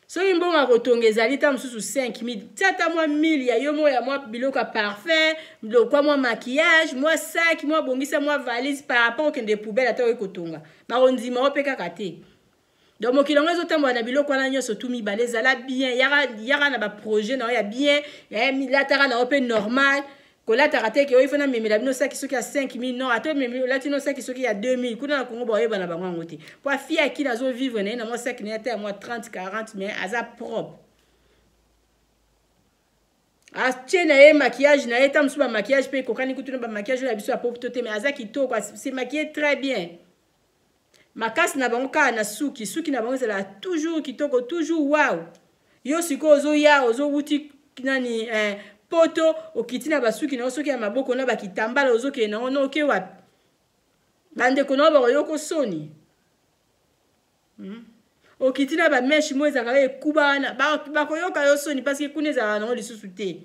so imbonga ko tonga ezali ta mususu 5000 tata moi 1000 ya yo mo ya moi biloko parfait biloko moi maquillage moi sac moi bongisa moi valise par rapport au de poubelle ata ko tonga ba ondima opeka kate. Donc mokilongo ezotambola na biloko wana nyonso tumi baleza la bien yara na ba projet na ya bien ya latara na open normal ko latara te ke ifana memela bino saki soki ya 5000 non ato memela latino saki soki ya 2000 kuna na Congo ba yeba na bango ngote po fille qui nazo vivre na moi saki na te moi 30 40 mais aza propre a tiena e maquillage na eta msuba maquillage pe kokani kutuna ba maquillage la biso ya pop tote mais aza kitoko c'est maquillé très bien. Makas na bango ka na suki na bango zela toujours kitoko toujours wow yo siko ozo ya ozo wuti nani poto okitina basuki na osoki ya maboko na bakitambala ozo ke na ono ke wapi bande kono ba yoko soni okitina ba meshi moza ka ekubana ba koyoka yo soni parce que kuneza na lisusu te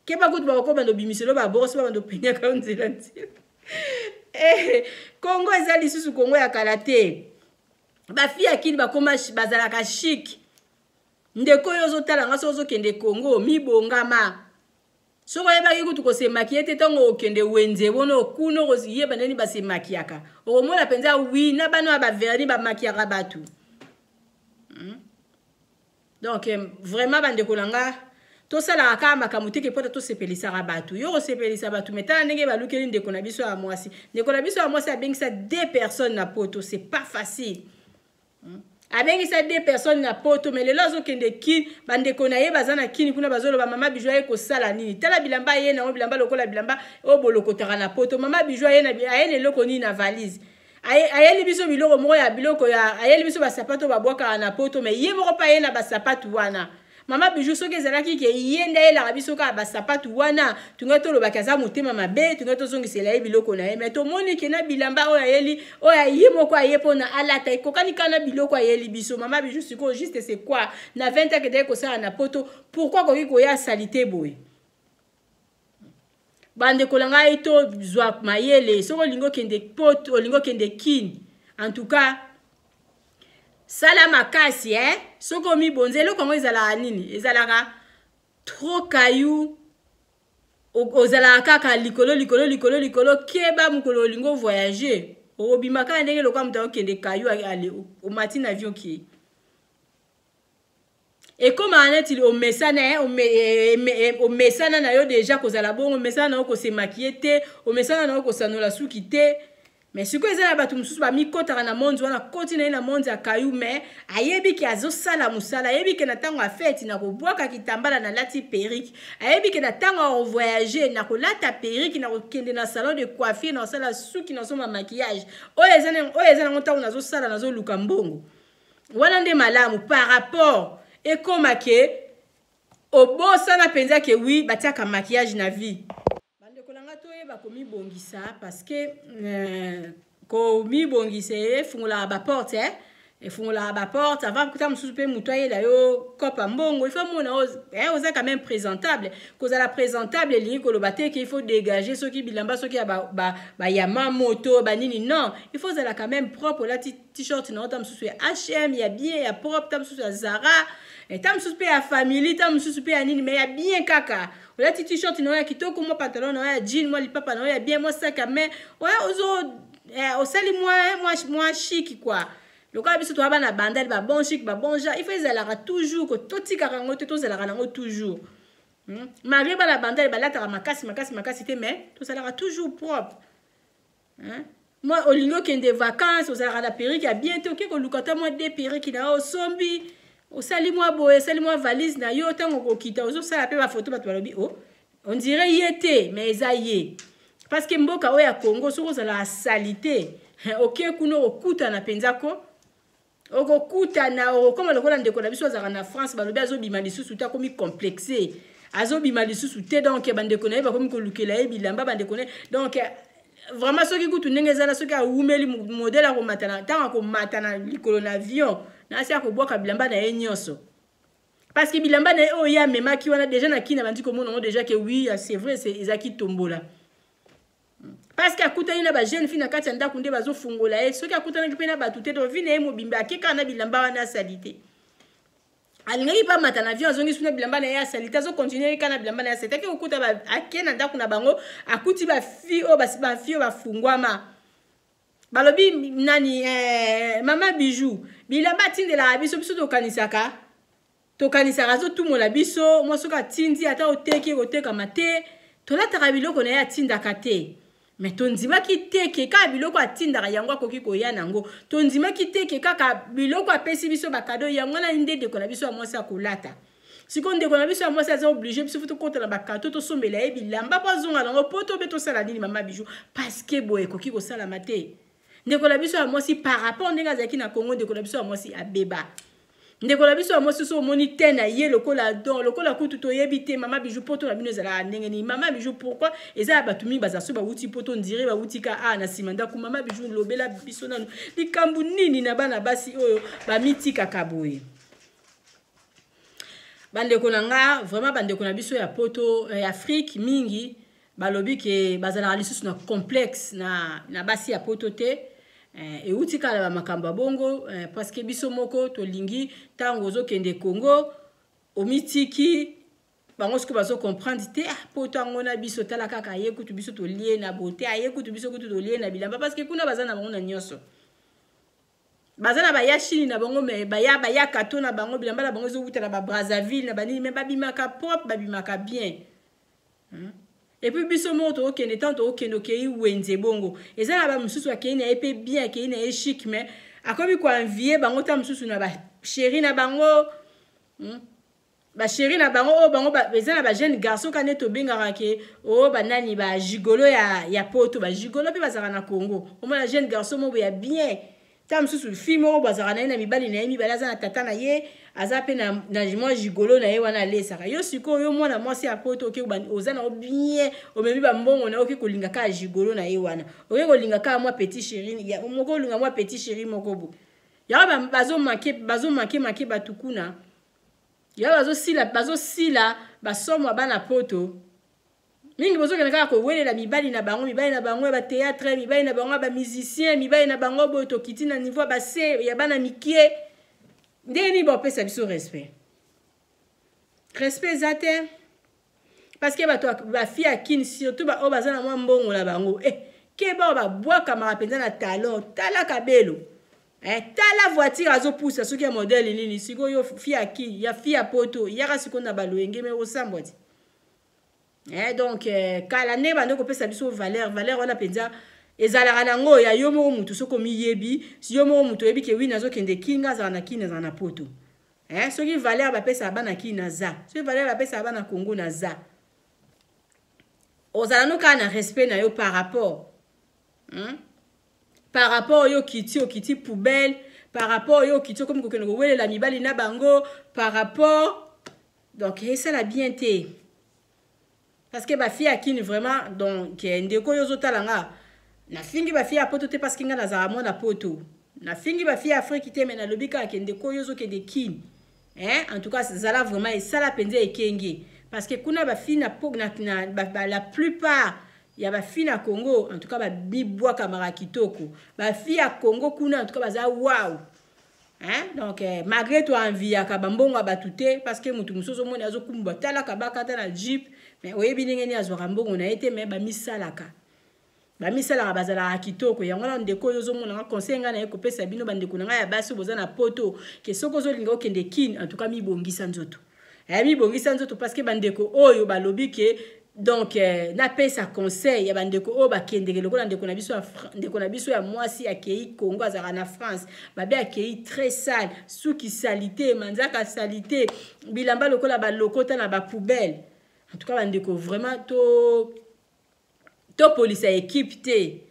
ke ba kutu ba ko bando bimiselo ba boss ba bando penya ka nzela nzela. Congo ezali susu Congo ya kalate ba fille akini ba koma bazala ka chic ndeko yozo tala ngaso zo kende Congo mi bongama soko yeba yikutu ko se makiete tongo okende wenze bono kuno ko yeba nani ba se makiaka o mona penza oui na bano ba verni ba makiaka batu donc vraiment bandeko langa to sala ka makamutike pota to sepelisa rabatu yo sepelisa batu metana ndenge balukeli ndeko na biso ya mwasi ndeko na biso ya mwasi abengisa 2 personnes na poto c'est pas facile abengisa 2 personnes na poto mais lelo zo kende kin bandeko na ye bazana kini kuna bazolo ba mama bijwa ye ko sala nini tala bilamba ye na bilamba lokola bilamba o boloko tara na poto mama bijwa ye na ayene loko ni na valise ayeli biso biloko moko ya biloko ya ayeli biso ba sapato ba bwaka na poto mais ye moko pa ye na ba sapato wana. Mama bijou soki ezalaki ke yenda ela biso ka ba sapatu wana tunga to loba kaza motema mabe tunga to zongi sela biloko na ye mais to moni ke na bilamba o ayeli o ayimo kwa yepo na alata ikokani kana biloko ayeli biso mama bijou siko juste c'est quoi na 20 ans que dès ko ça na poto pourquoi ko ya salité boy bande kolanga ito zwa mayele soko lingo kende poto lingo kende kin en tout cas sala makasi soko mi bonzelo kongo ezala nini ezalaka trop caillou ozala kaka likolo keba mukolo lingo voyager obimaka ndenge lokwa mutako kende caillou ale au matin avion qui et comme anet il au mesana au mesana na yo déjà kozala bongo mesana na ko se maquiller au mesana na ko sanola suki te. Mais ce que ezala batu mususu ba mikota na monde wana continue na monde ya kayu mais ayebi ki azo sala musala ayebi ke na tango a fête na ko bwaka kitambala na lati perruque ayebi ke na tango a voyager na ko lata perruque na ko kende na salon de coiffure na sala suki na soma maquillage o ezana ngonta na zo sala na zo luka mbongo wana nde malamu par rapport et comme ke obosa na penza ke oui batiaka maquillage na vie ba komi bongisa parce que komi bongisa fungula ba porte et fongola ba porte avant que tam soupe mutoye la yo kopa mbongo il faut mona oza quand même présentable cause à la présentable li ko lobate qu'il faut dégager ceux qui bilamba ceux qui ba yama moto ba nini non il faut ça quand même propre la t-shirt non tam soupe H&M il y a bien il y a propre tam soupe Zara et tam soupe à family tam soupe à nini mais il y a bien kaka la t-shirt non ya kitoko mo pantalon non ya jean moi li papa non ya bien moi sac à main ouais ozo au sali moi chic quoi le cas biso to bana bandel ba bon chic ba bon ja il faut ezalaka toujours ko totika rango to zalaka nango toujours malgré ba la bandel ba lataka makasi te mais to zalaka toujours propre moi olingo kende vacances ozalaka la perruque ya bientôt ke ko lukata moi des perruques na o sombi o sali moi boye sali moi valise na yo tango ko kita ozo sala pe ba photo ba to balobi oh on dirait yete mais ezaye parce que mboka oya Congo soko zala salité OK kuno okuta na penzako okuta na comme le kola ndeko na biso azaka na France balobi azobima lisusu ta komi complexé azobima lisusu te donc bandeko na ba komi ko lukela e bilamba bandeko na donc vraiment soki kutu ndenge ezala soki awumeli modèle ko matana tanga ko matana likolo na avion na sia ko boka bilamba na nyonso parce que bilamba na o ya mema ki wana déjà na kina bandi ko mona déjà que oui c'est vrai c'est ezaki tombola parce que akutani na ba jeune fille na kati anda kunde bazo fungola e soki akutana ki pena batute do vine e mobimba akeka na bilamba wana salite alingi pa matana avion zongi suna bilamba na ya salite zo continuer kana bilamba na ya salite ke okuta ba akena ndaku na bango akuti ba fille o ba fille ba fungwama balobi nani mama bijou bilamba tindela biso biso to kanisaka zo tumola biso mo soka tindi ata oteki oteka mate to lataka biloko na ya tindaka te mais tondima ki teke ka biloko atindaka yango akoki koya nango tondima ki teke kaka biloko apesi biso bakado yango na nde ndeko na biso ya mwasi akolata siko ndeko na biso ya mwasi aza obligé biso futu kota na bakato tosombela ye bilamba po azonga nango po tobe tosala nini mama bijou parce que boye ekoki kosalama te ndeko na biso ya mwasi par rapport ndenge azalaki na Congo ndeko na biso ya mwasi abeba ndeko na biso ya mwasi so omoni te na ye lokola don lokola kutu toyebi te mama bijou poto na bino ezalaka ndenge nini mama bijou pourquoi eza bato mingi baza so bawuti poto ndire bawuti ka na nsima ndako mama bijou lobela biso nano likambo nini na bana basi oyo bamitikaka boye bandeko na nga vraiment bandeko na biso ya poto Afrique mingi balobi ke bazalaka lisusu na complexe na basi ya poto te et utika la makamba bongo parce que biso moko to lingi tango zo kende Congo omitiki bango ce que bazo comprendre te poto ngona biso tala kaka yekutu biso to lié na beauté ayekutu biso kutu to lié na bilamba parce que kuna bazana bango na nyonso bazana ba yashini na bango mais baya kato na bango bilamba na bango zo utala ba Brazzaville na bani mais babimaka propre babimaka bien et puis biso moto okende tanto okende okei wenze bongo ezala ba mususu akei na epé bien akei na chic mais akomi ko envier bango ta mususu na ba chéri na bango ba chéri na bango o bango ba ezala ba jeune garçon kaneto bengaka ke o banani ba gigolo ya poto ba gigolo pe bazaka na Congo o mona jeune garçon mo ya bien ta mususu fille mo bazaka na mibali na mibali aza na tata na ye azape na moi gigolo na ye wana lesaka yo siko yo mwana mwasi apoto ke ozana bien omemi ba mbongo na oki kolinga ka gigolo na ye wana oki kolinga ka moi petit chéri ya moko linga moi petit chéri moko bo ya bazo make batukuna ya bazo sila basomo bana poto mingi bozo kenaka ko welela mibali na bango ba théâtre mibali na bango ba musicien mibali na bango bo to kiti na niveau ba se ya bana mikie ndeni bo pesa biso respect zate parce que ba fille akini surtout ba o bazana mwa mbongo la bango ke ba boaka marapenza na talon tala kabelo tala voiture azo poussa soki ya modèle nini siko yo fille akini ya fille poto yaka siko na baloenge me osambwati donc kala ne bando ko pesa biso valeur wana penza ezalaka nango ya yo moko mutu soko miyebi si yo moko mutu yebi ke wi nazo kende kinga za na poto soki valeur ba pesa bana kina za soki valeur ba pesa bana Congo na za ozala no kana respect na yo par rapport yo kiti poubelle par rapport yo kiti comme ko kende ko welela mibali na bango par rapport donc ça la bien té parce que ba fille akini vraiment donc ndeko yo zotalanga na fingi ba fille apoto te parce que nga na za mona poto na fingi ba fille Afrique te mais na lobika kende ko yozo ke de kin en tout cas zala vraiment et ça la penze ekenge parce que kuna ba fille na la plupart ya ba fille na Congo en tout cas ba bibwa kamara kitoko ba fille à Congo kuna en tout cas baza wow donc malgré toi envie ya kabambongo batute parce que mutu musozo moni azokumba tala kabaka ta na jeep mais oyebi ndenge ni azwa mbongo na ete mais ba misalaka bazala kitoko yango na ndeko yozo mona conseil nga na ekopesa bino bandeko nga ya basi boza na poto ke soko zo linga okende kin en tout cas mi bongisa nzoto parce que bandeko oyo balobi ke donc na pesa conseil ya bandeko o bakendeke lokola ndeko na biso ya mwasi akei Congo azara na France babe akei très sale suki salité manzaka salité bilamba lokola ba lokota na ba poubelle en tout cas bandeko vraiment to police équipe te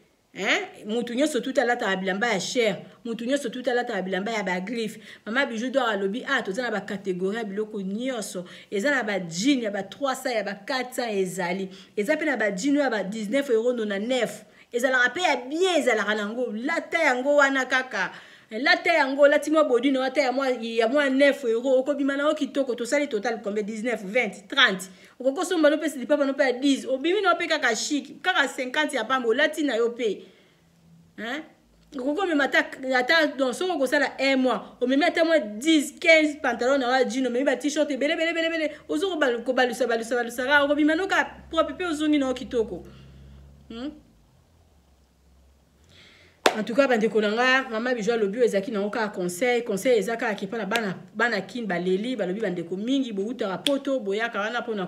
mutu nyonso tout alata bilamba ya cher mutu nyonso tout alata bilamba ya ba griffe mama bijou do alobi toza na ba catégorie biloko nyonso eza na ba jean ya ba 300 ya ba 400 ezali eza pe na ba jean ya ba 19,99 ezala rapé ya bien ezala nango lata yango wana kaka lata yango lati mo bodi no lata ya moi 9 euros okobima na okitoko to sali total combien 19 20 30 okokosomba no pe silipa no pe 10 obimi no pe kaka chic kaka 50 ya pambo lati na yo pe okoko me mata dans son ko sala 1 mois o me meta moi 10 15 pantalon na jean o me ba t-shirt bele ozoko balusa okobima no ka propre pe ozongi na okitoko en tout cas bandeko nanga mama bijou alobi ezaki na oka conseil ezaka akipa na bana kin baleli balobi bandeko mingi bouta rapoto boyaka wana pona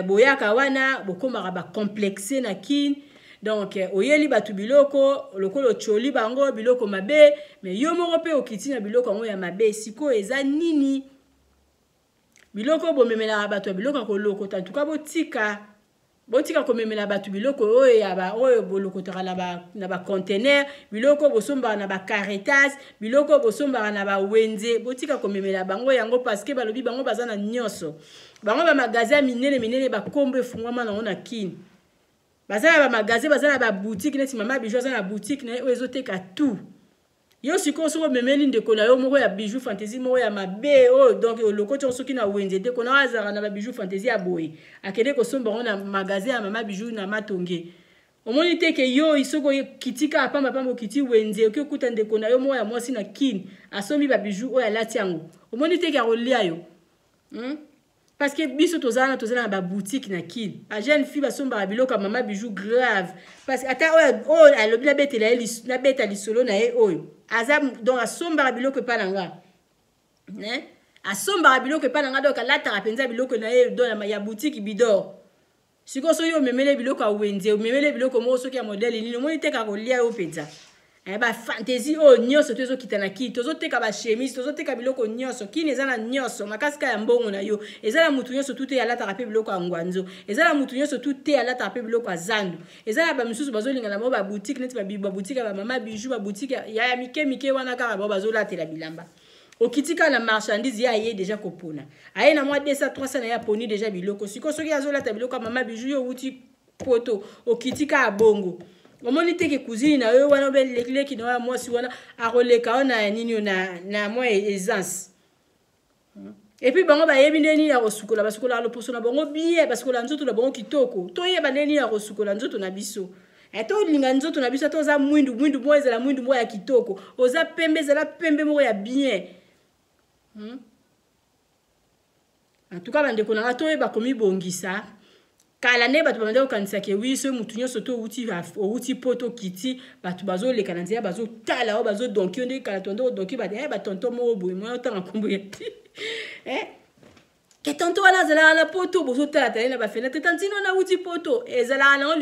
boyaka wana bokomaka ba complexé na kin donc oyeli batu biloko lokolo choli bango biloko mabe mais yo moko pe okiti na biloko ngo ya mabe siko eza nini biloko bomemela batu biloko ko loko en tout cas botika komemela batu biloko oyo ya ba oyo boloko tala na ba container biloko bosomba na ba caritas biloko bosomba na ba wenze botika komemela bango yango parce que balobi bango bazana nyonso bango ba magasin minene ba kombe fungwama na ona kin bazana ba magasin bazana ba boutique neti mama bijou bazana boutique na ezoteka tout yo siko soko memeli ndeko na yo moko ya bijou fantasy moko ya mabe donc loko to soki na wenze te kona azara na ba bijou fantasy ya boy akede ko somba na magasin ya mama bijou na matonge omoni te ke yo isoko kitika apamba kiti wenze okukuta ndeko na yo moko ya mwasi na kin asomi ba bijou oya lati yango omoni te ke akolia yo parce que biso tozana na ba boutique na kin a jeune fille basomba biloko mama bijou grave parce que ata oyo alobi na beta lisolo na ye oyo azam donc asomba biloko pa nanga asomba biloko pa nanga donc alata penza biloko na ye don ya boutique bidor siko so yo memele biloko a wenze memele biloko mo so ki ya modèle ni mo iteka ko lia yo penza ba fantasy nyonso tozo kitana ki tozo teka ba chemise tozo teka biloko nyonso kini ezana nyonso makasika ya mbongo na yo ezala mutu nyonso tute alata pe biloko ya ngwanzo ezala mutu nyonso tute alata pe biloko ya zandu ezala ba misusu bazolinga na ba boutique neti ba boutique ba mama bijou ba boutique ya mike wana kaka bazolatela bilamba okitika na marchandise ya ye déjà kopona aye na mwa 200 300 na ya poni déjà biloko siko soki azolata biloko mama bijou yo uti poto okitika abongo omoni te ke cousine na yo wana beleki na mwasi wana aroleka na nini na moi essence et puis bango ba yebi ndeni ya kosukola basukola loposo na bango bien basukola nzoto na bango kitoko to yeba ndeni ya kosukola nzoto na biso to linga nzoto na biso to za mwindu mo ezala mwindu mo ya kitoko oza pembe ezala pembe mo ya bien en tout cas bandeko na to yeba komi bongisa kala ne batu bamanda okanisa ke wiso mutu nyonso to uti poto kiti batu bazo leka na nzela bazo tala o bazo donki onde kala tondo donki ba tonto mo boye mo tanga kombo ke tonto wana zala na poto bozo tala tala na ba fenêtre tantino na uti poto ezala na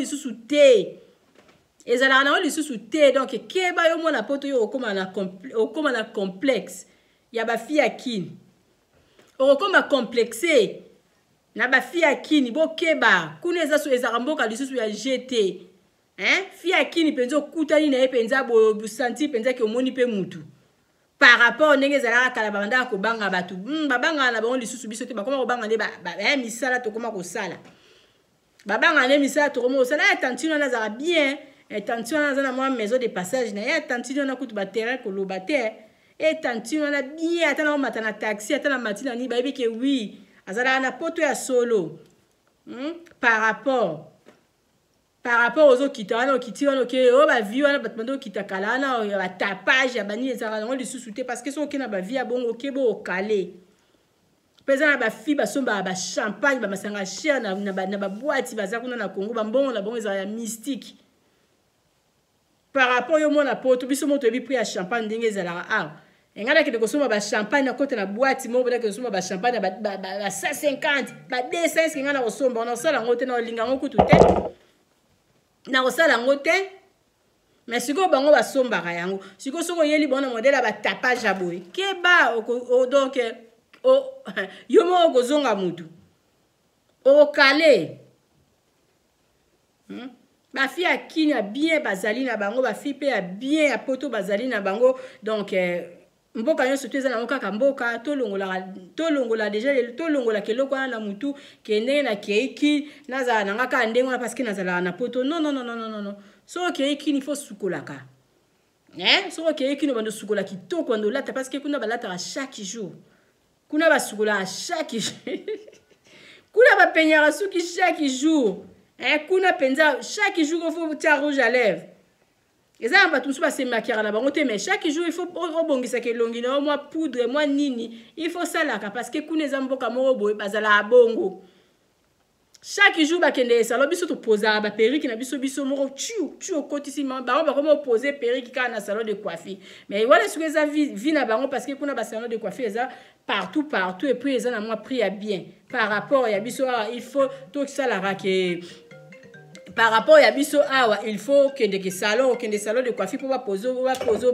lisusu te donc ke ba yo mo na poto yo okoma na complexe ya ba fille akini okoma complexé na ba fille akini bokeba kuna eza so ezaka mboka lisusu ya GT fille akini penzo kutani na epenza bo santi penza ke omoni pe mutu par rapport ndenge ezala kala banda ko banga batu babanga na bango lisusu biso te bakoma ko banga ne ba misala to koma ko sala babanga ne misala to koma ko sala tantino na zara bien tanti wana aza na mwa maison de passage na ye tanti wana kutu baterrain koloba te tanti wana bien ata na omata na taxi ata na matina ni bayebi ke oui azalaka na poto ya solo par rapport ozokita wana okiti wana oke oyo bavi wana bato bandi okita kala wana ya batapage ya banini ezalaka nango lisusu te parce que soki oke na bavi ya bongo oke bo okale mpe eza na bafi basombaka bachampagne bamasanga chere na babwati baza kuna na Congo bambongo na bongo ezala ya mystique par rapport yo mona poto biso moto yebi prix ya champagne ndenge ezalaka awa engana akende kosomba bachampagne na kota na bwati moko bada kosomba bachampagne ba 150 ba 200 engana kosomba ona osala yango te na olinga yango kutu te na kosala yango te mais sikoyo bango basombaka yango sikoyo soki oyeli bango na modele ya batapage ya boye keba donc yo moko okozonga mutu okale bafi ya kini ya bien bazali na bango bafi mpe ya bien ya poto bazali na bango donc mboka nyonso to eza nango kaka mboka tolongola deja tolongola keloko wana na mutu ke ndenge nakeiki nazala nanga kaka ndenge wana parce que nazalaka na poto non soki okei kini fo sukolaka soki okei kini bando sukola kitoko bando olata parce que kuna balataka chaque jour kuna basukolaka chaque jour kuna bapenyaka suki chaque jour kuna penza chaque jour il faut tia rouge à lèvres eza na bato mosusu basemakiaka na bango te mais chaque jour il faut obongisaka elongi na yo mwa poudre mwa nini il faut salaka parce que kuna eza mboka moko boye bazalaka bongo chaque jour bakende esalo biso topozaka baperiki na biso moko tu okotisi bango bakoma opose periki kaka na salon de coiffure mais wana soki eza vi na bango parce que kuna basalon de coiffure eza partout et puis eza na mwa prix ya bien par rapport ya biso awa il faut tosalaka ke par rapport ya biso awa il faut kende salon de coiffure pour baposer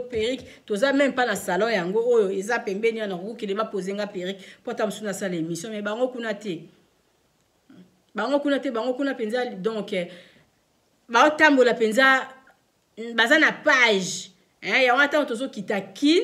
perruque toza même pas na salon yango oyo eza pembeni na kokende baposer nga perruque po ta msuna sala émission mais bango kuna te bango kuna penza donc baotambola penza baza na page yango ata tozokita ki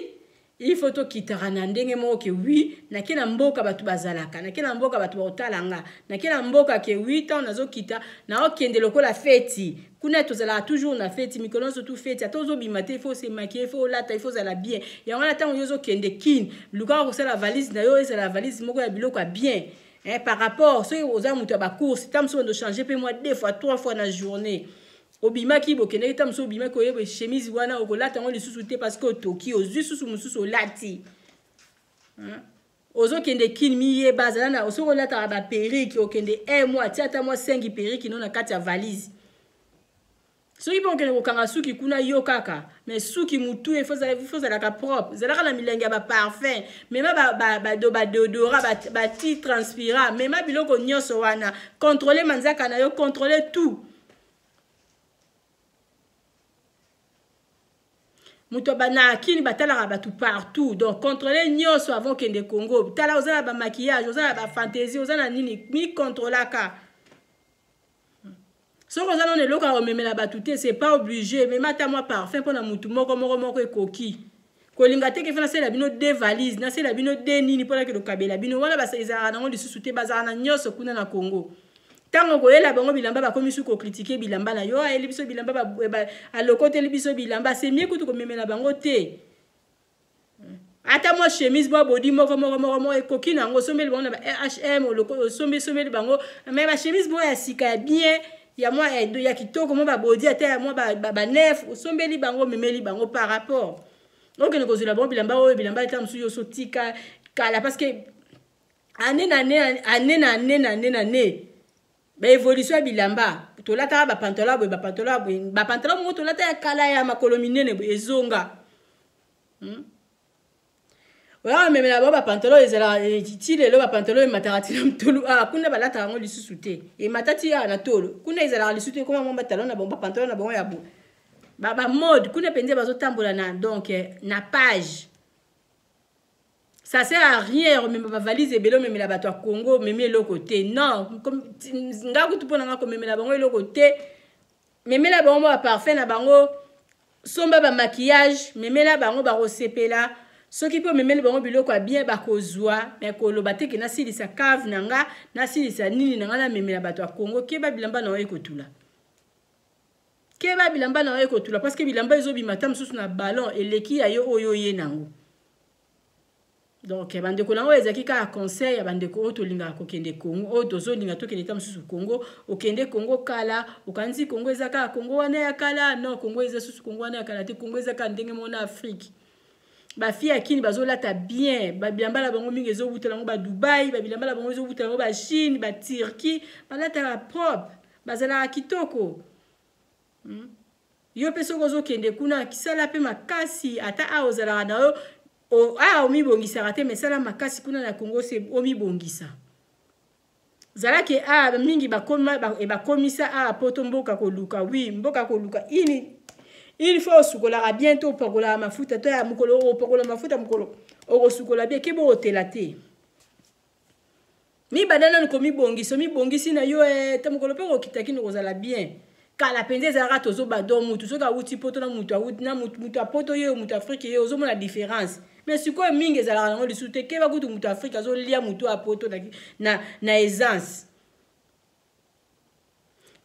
il faut tokitaka na ndenge moko ke oui nakena mboka bato bazalaka nakena mboka bato baotalanga nakena mboka ke oui tant nazokita na okende lokola feti kuna tozalaka toujours na feti mikolo nyonso tu feti ata ozobima te il faut se maquiller il faut olata il faut ozala bien yango wana ntango yo ozokende kini lukaka kosala valise na yo ezala valise moko ya biloko ya bien par rapport soki oza moto ya bacourse ta mosu bando changer mpe moi 2 fois 3 fois na journée obimaki bokende ta mosu obimaki oyeba chemise wana okolata yango lisusu te parce que otoki ozwi susu mosusu olati ozokende kini miyeba azala na soki olataka baperiki okende 1 mois tia ata mwa 5 periki no na kati ya valise soki mpe okende kokanga suki kuna yo kaka mais suki mutu il faut ezalaka propre ezalaka na milenge ya baparfum mema badeodora bati transpira mema biloko nyonso wana contrôle manzaka na yo contrôle tout muto bana kini batalaka batu partout donc contrôler nyonso avant kende Congo tala ozala ba maquillage ozala ba fantaisie ozala nini mi contrôlaka soko ozala ne loka omemela batu te c'est pas obligé mais mata moi parfum pona mutu moko ekoki kolinga te ke fana sela bino 2 valises na sela bino 2 nini pona ke lokabela bino wana basa ezala nango lisusu te bazala na nyonso kuna na Congo tango koyela bango bilamba bakomi su ko critiquer bilamba na yo eli biso bilamba alokote eli biso bilamba c'est mieux kutu komemela bango te ata mo chemise bo body moko ekoki nango sombeli bango na H&M oloko sombeli bango mais ba chemise bo ya sika ya bien ya moi ya kitoko mo ba body ata ya moi ba neuf sombeli bango memeli bango par rapport donc ne kozula bango bilamba ata musu yo sotika kala parce que année na année ba évolution bilamba tolata ba pantalon mo tolata ya kala ya makolo minene ezonga wala memela ba pantalon ezala titile lo ba pantalon matarati na mtulu kuna balata ngo lisusu te e matati ya na tolo kuna ezala lisusu te koma mo pantalon na ba pantalon na bango ya bo ba mode kuna penze bazotambola na donc na page. Ça sert à rien, même ma valise et bello, même la bateau à Congo, même le côté. Non, comme nga kutu pona nga comme même la bango le côté. Même la bango à parfum na bango somba ba maquillage, même la bango ba rosepela. Ce qui peut même le bango biloko a bien ba kozwa, mais ko lo batte ke na sili sa cave nanga, na sili sa nini nanga na même la bateau à Congo, ke ba bilamba na ekotula. Keba bilamba na yo kotula parce que bilamba ezo bimata msusu na ballon eleki ya yo oyo ye nango. Donc bandeko nango ezaki ka conseil ya bandeko oyo tolinga kokende Congo oyo tozolinga tokende ta msusu Congo okende Congo kala okanzi Congo ezaka Congo wana ya kala non Congo eza susu Congo wana ya kala te Congo ezaka ndenge mona Afrique. Ba fille akini bazolata bien ba bilamba la bango mingi ezo butela ngo ba Dubai ba bilamba la bango ezo butela ngo ba Chine ba Turquie balata la propre bazala kitoko. Yo peso gozo kende kuna kisala pe makasi ata a ozala na yo o a omi bongisa rate mais sala makasi kuna na Congo c'est omi bongisa zala ke a mingi ba komisa a poto mboka koluka oui mboka koluka il faut sukola bientôt pakola mafuta to ya mukolo o pakola mafuta mukolo o sukola bien ke bo hotelate mi badana no komi bongisi na yo te mukolo pe ko kitaki no kozala bien. Kala penze zara tozo bado mutu soka uti poto na mutu awuti na mutu apoto ye mutu Afrique ye ozo mona différence mais siko mingi zara ngo lisute ke ba kutu mutu Afrique azo lia mutu apoto na aisance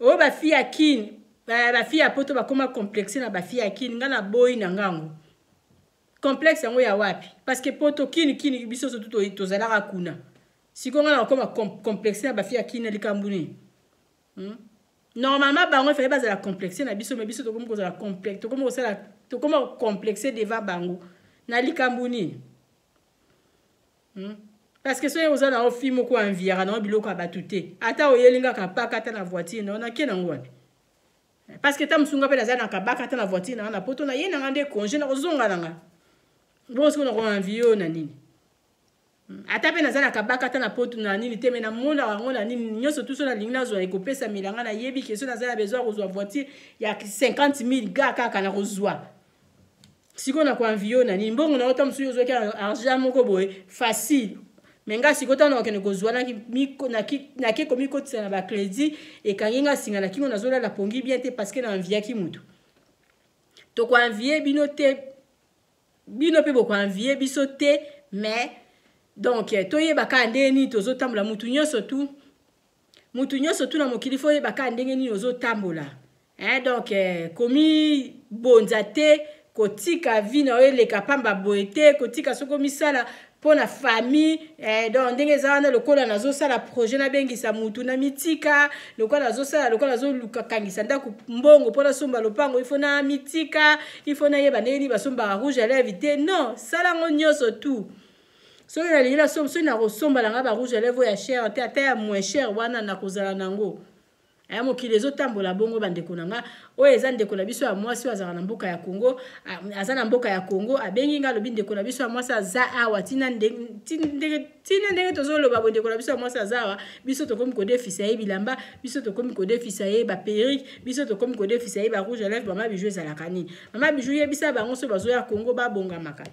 o ba fille akini ba fille apoto ba koma complexe na ba fille akini ngana boy na ngango complexe yango ya wapi parce que poto kini biso so tuto tozala kuna siko ngana koma complexe na ba fille akini likambuni normalement bango fallait pas la complexer na biso mais biso to comme ko la complexe to comme ça to comme complexer devant bango na likambuni parce que so yoza na ofimo ko enviera na biloko abatute ata oyelinga ka pakata na voiture na ona kena ngwapi parce que tamsunga pe na kabaka ata na voiture na poto na yena ngande congé na kozonga nanga bo so na ko envio na nini ata pe nazana kabaka ata na poto na nini te me na mona wango na nini nyoso tout so na lingna zo ekopesa milanga na yebi ke so nazana besoin kozwa voiture ya 50,000 ga kaka na kozwa siko na ko envio na nini mbongo na ota msuyo zo ka argent moko boye facile menga sikota na okene kozwa na miko na ke komiko tsana ba crédit e kanginga singa na kingo na zola la pongi bien te parce que na envia ki mutu to ko envier bino pe boko envier biso te mais donc toye baka ndeni tozo tambola mutu nyoso tu na mokili foye baka ndenge ni ozo tambola donc komi bonzate kotika vina ole kapamba boete kotika soko misala pona famille donc ndenge zana lokola nazo sala projet na bengisa mutu na mitika lokola nazo luka kangisa ndako mbongo pona somba lopango il faut na mitika il faut na yeba ndeni basomba rouge à lèvres te non sala ngonyoso tu so na lila so na rosomba langa ba rouge à lèvres ya cher te ata ya moins cher wana na kozala nango aya mokili ezotambola bongo bandeko nanga oyo eza ndeko na biso ya mwasi azala na mboka ya Congo aza na mboka ya Congo abengi nga lobi ndeko na biso ya mwasi aza awa tina ndenge tozoloba ndeko na biso ya mwasi aza awa biso tokomi kodefisa ye bilamba biso tokomi kodefisa ye ba perruque biso tokomi kodefisa ye ba rouge à lèvres mama bijou ezalaka nini mama bijou yebisa bango so bazoya Congo babongamaka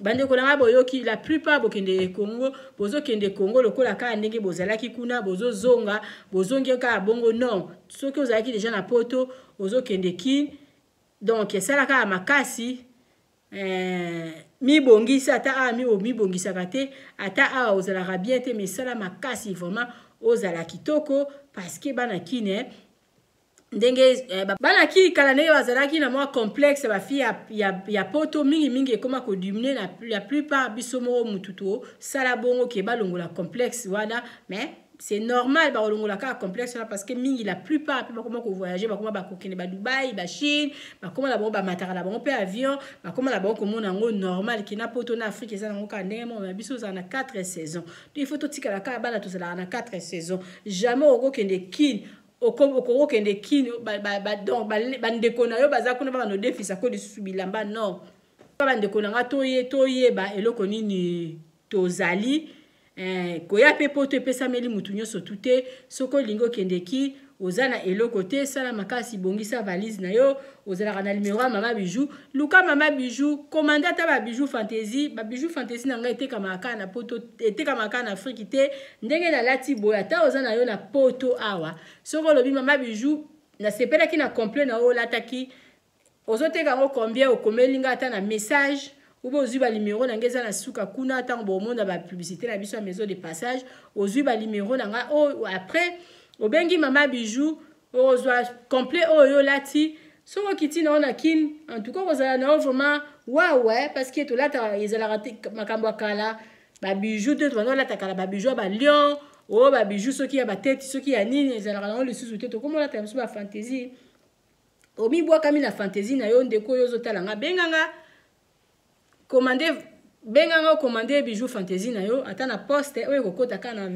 bandeko nanga boyoki la plupart bokende Congo bozokende Congo lokola ka ndenge bozalaki kuna bozozonga bozongi ka bongo non soki ozalaki déjà na poto ozokende ki donc esalaka makasi mi bongisa ata mi bongisa kate ata ozalaka bien te mais sala makasi vraiment ozala kitoko parce que bana kine ndenge bana ki kala ndenge bazalaki na mwa complexe ba fille ya poto mingi ekoma ko diminuer la plupart biso moko mututo sala bongo ke balongola complexe wana mais c'est normal ba longola ka complexe parce que mingi la plupart ba koma ko voyager ba koma ba kokene ba Dubai ba Chine ba koma la bon ba matara la bon pe avion ba koma la bon ko mona ngo normal ki na poto na Afrique ça ngo ka ndenge mo biso za na 4 saisons il faut to tika la ka bana to za na 4 saisons jamais oko kende kin okoko kende kin donc bandeko na yo baza kuna ba no defisa ko lisusu bilamba non ba ndeko na nga toye ba eloko nini tozali koya pe poto epesa meli mutu nyoso tute soko lingo kendeki ozana eloko te sala makasi bongisa valise na yo ozala na numéro mama bijou luka mama bijou commandata ba bijou fantasy na nga eteka maka na poto eteka maka na Afrique te ndenge na lati boya ta ozana yo na poto awa soko lobi mama bijou na sepela ki na complet na o lataki ozoteka ngo combien okomelinga ata na message ou bien ozuba numéro na ngeza na suka kuna tant bon monde ba publicité na biso maison de passage ozuba numéro na nga après obengi mama bijou ozwa complet oyo lati soko kiti na ona kin en tout cas kozala na vraiment ouais parce que to lata ezala makambo kala ba bijou te to lata kala ba bijou ba lion o ba bijou soki ya ba tête soki ya nini ezala na le sous te to comme lata ba fantaisie omi bwa kami na fantaisie na yo ndeko yo zotala nga benganga commander bijou fantaisie na yo ata na poste oyo kokota ka na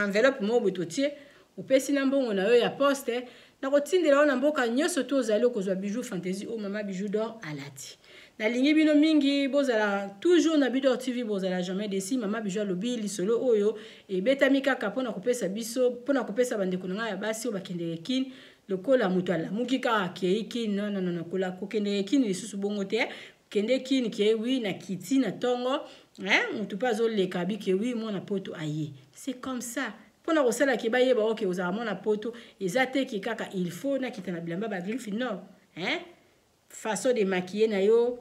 enveloppe mo bototie opesi na mbongo na yo ya poste na kotindela na mboka nyonso to ozali kozwa bijou fantaisie o mama bijou d'or alati na lingi bino mingi bozala toujours na Bidor TV bozala jamais déçu mama bijou lobi lisolo oyo ebetami kaka pona kopesa biso pona kopesa bandeko na ya basi o bakende kin lokola mutu ala muki ka keiki non kola kokende kin lisusu bongo te kende kin ke oui na kiti na tongo mutu pas zo le kabi ke oui mona poto aye c'est comme ça pona kosala ke baye ba oke ozala mona poto ezate ki kaka il faut na kitana bilamba ba griffe non façon de maquiller na yo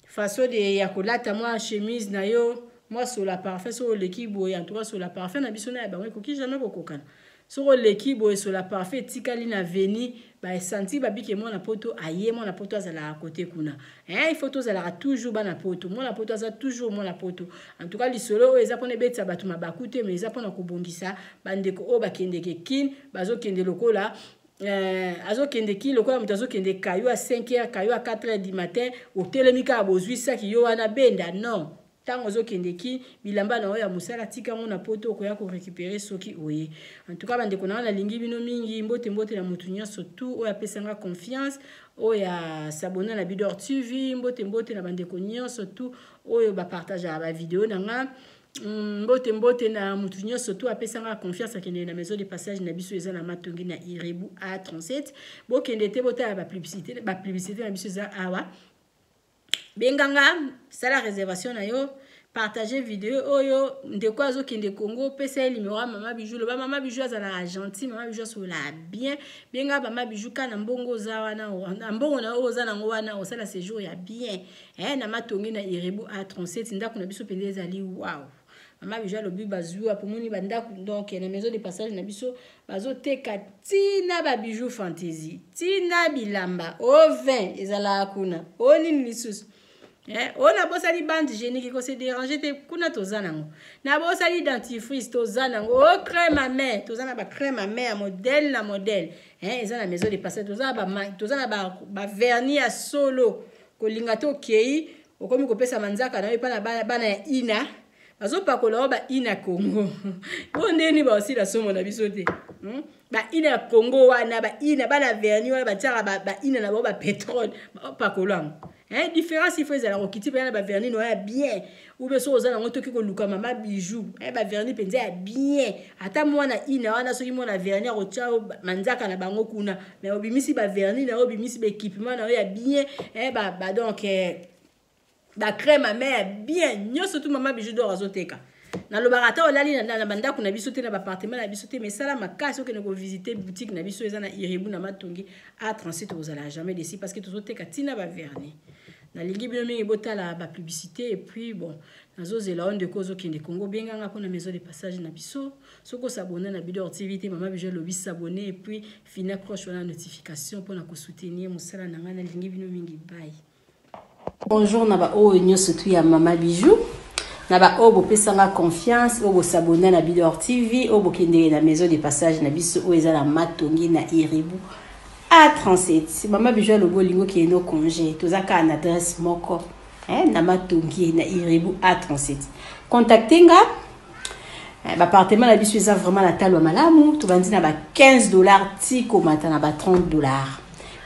façon de yakolata moi chemise na yo moi sur la parfum sur l'équipe en tout cas sur la parfum na biso na ba ko ki jamais kokokana sur l'équipe sur la parfum tikali na veni ba senti ba bike mona poto aye mona poto azala à côté kuna il faut tozala toujours bana poto mona poto azala toujours mona poto en tout cas lisolo eza pona betsa batu mabakute mais eza pona kobongisa bandeko o bakendeke kin bazo kende lokola azokende ki lokola mutu azokende kayo à 5h kayo à 4h du matin otelemika abozwi saki yo wana benda non tango azokende ki bilamba na oya musala tika mona poto okoya ko récupérer soki oye en tout cas bandeko na lingi bino mingi mbote na mutu nyonso tout oya pesanga confiance oya s'abonner na Bidor TV mbote na bandeko nyonso tout oyo ba partage ba vidéo nanga mbote na mutu nyonso tout apesanga confiance akende na maison de passage na biso eza na matongi na Irebu A37 bokende te bota ba publicité na biso eza awa benganga sala réservation na yo partager vidéo oyo ndeko azokende Congo pesa numéro mama bijou lo ba mama bijou azala gentil mama bijou so la bien benga mama bijou kana mbongo za wana mbongo na oza na ngwana osala séjour ya bien na matongi na Irebu A37 ndako na biso pende ezali wow mama bijou lobi bazua pomoni bandako donc na maison de passage na biso bazoteka tina ba bijou fantaisie tina bilamba o 20 ezala kuna oni lisusu on a bossali bande hygiénique ko se déranger te kuna tozanango na bossali dentifrice tozanango o crème à main tozana ba crème à main modèle na modèle eza na maison de passage tozana ba vernis à solo ko linga to kei okomi ko pesa manzaka na epa na bana ya ina bazopakola ba ina Congo ondeni ba aussi la somo na biso te ba ina Congo wana ba ina bana vernis wana ba tiara ba ina na ba pétrole pakolango différence il faut ezala kokiti pe na ba vernis no ya bien ou be so ozana ngoto ki ko luka mama bijou ba vernis penza ya bien ata mwana ina wana soki mwana vernis ko chao manzaka na bango kuna mais obimisi ba vernis na obimisi ba équipement na ya bien ba donc ba crème à main bien nyoso tout mama bijou d'or azoteka na lobarata olali na bandako na biso te na ba appartement na biso te mais sala makasi okene ko visiter boutique na biso eza na Irebu na matongi A37 ozala jamais déçu parce que tozoteka tina ba vernis na lingi bino mingi botala ba publicité et puis bon nazozela onde kozo kende Congo benganga pona maison de passage na biso soko s'abonner na Bidor TV te mama bijou lobi s'abonner et puis fina cloche la notification pona ko soutenir mosala na ngana lingi bino mingi bye. Bonjour na ba o nyonso tu ya mama bijou na ba o bopesanga confiance o s'abonner na Bidor TV o bokende na maison de passage na biso o eza na matongi na Irebu A37 mama bijou lobo lingo ki eno congé tozaka na adresse moko na matongi na Irebu A37 contactenga ba appartement na biso eza vraiment la talo malamu to bandi na ba $15 tiko mata na ba $30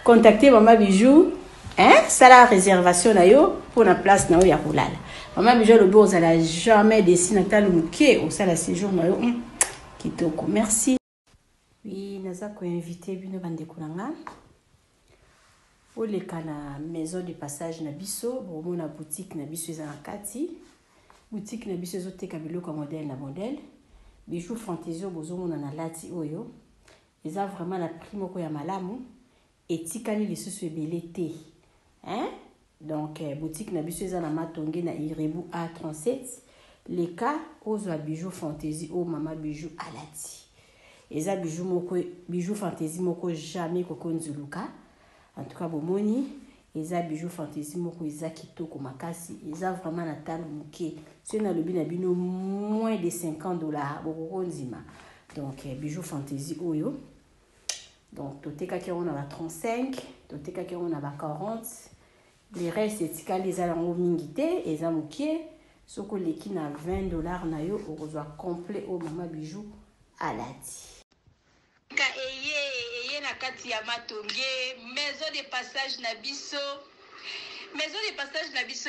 contactez mama bijou sala réservation na yo pour na place na yo ya kolala mama bijou lobo ozala jamais déçu na talo muke au sala séjour na yo kitoko merci. Oui, naza ko invité bino bandeko nanga oleka na maison de passage na biso bomona boutique na biso eza na kati boutique na biso ezoteka biloko modèle na modèle bijou fantaisie bozomona na lati oyo eza vraiment la prix moko ya malamu etikali lisusu ebele te donc boutique na biso eza na matongi na Irebu A37 leka ozwa bijou fantaisie o mama bijou alati eza bijou fantaisie moko jamais kokonzuluka En tout cas, bomoni, eza bijou fantaisie moko eza kitoko makasi, eza vraiment na talo muke. Si na lobi na bino moins de $50, boko nzima. Donc bijou fantaisie oyo. Donc toteka ki on a ba 35, toteka ki on a ba 40. Les restes etikali eza lango mingite, eza muke. Soko leki na $20 na yo okozwa complet au mama bijou alati. Eye na kati ya matonge maison de passage na biso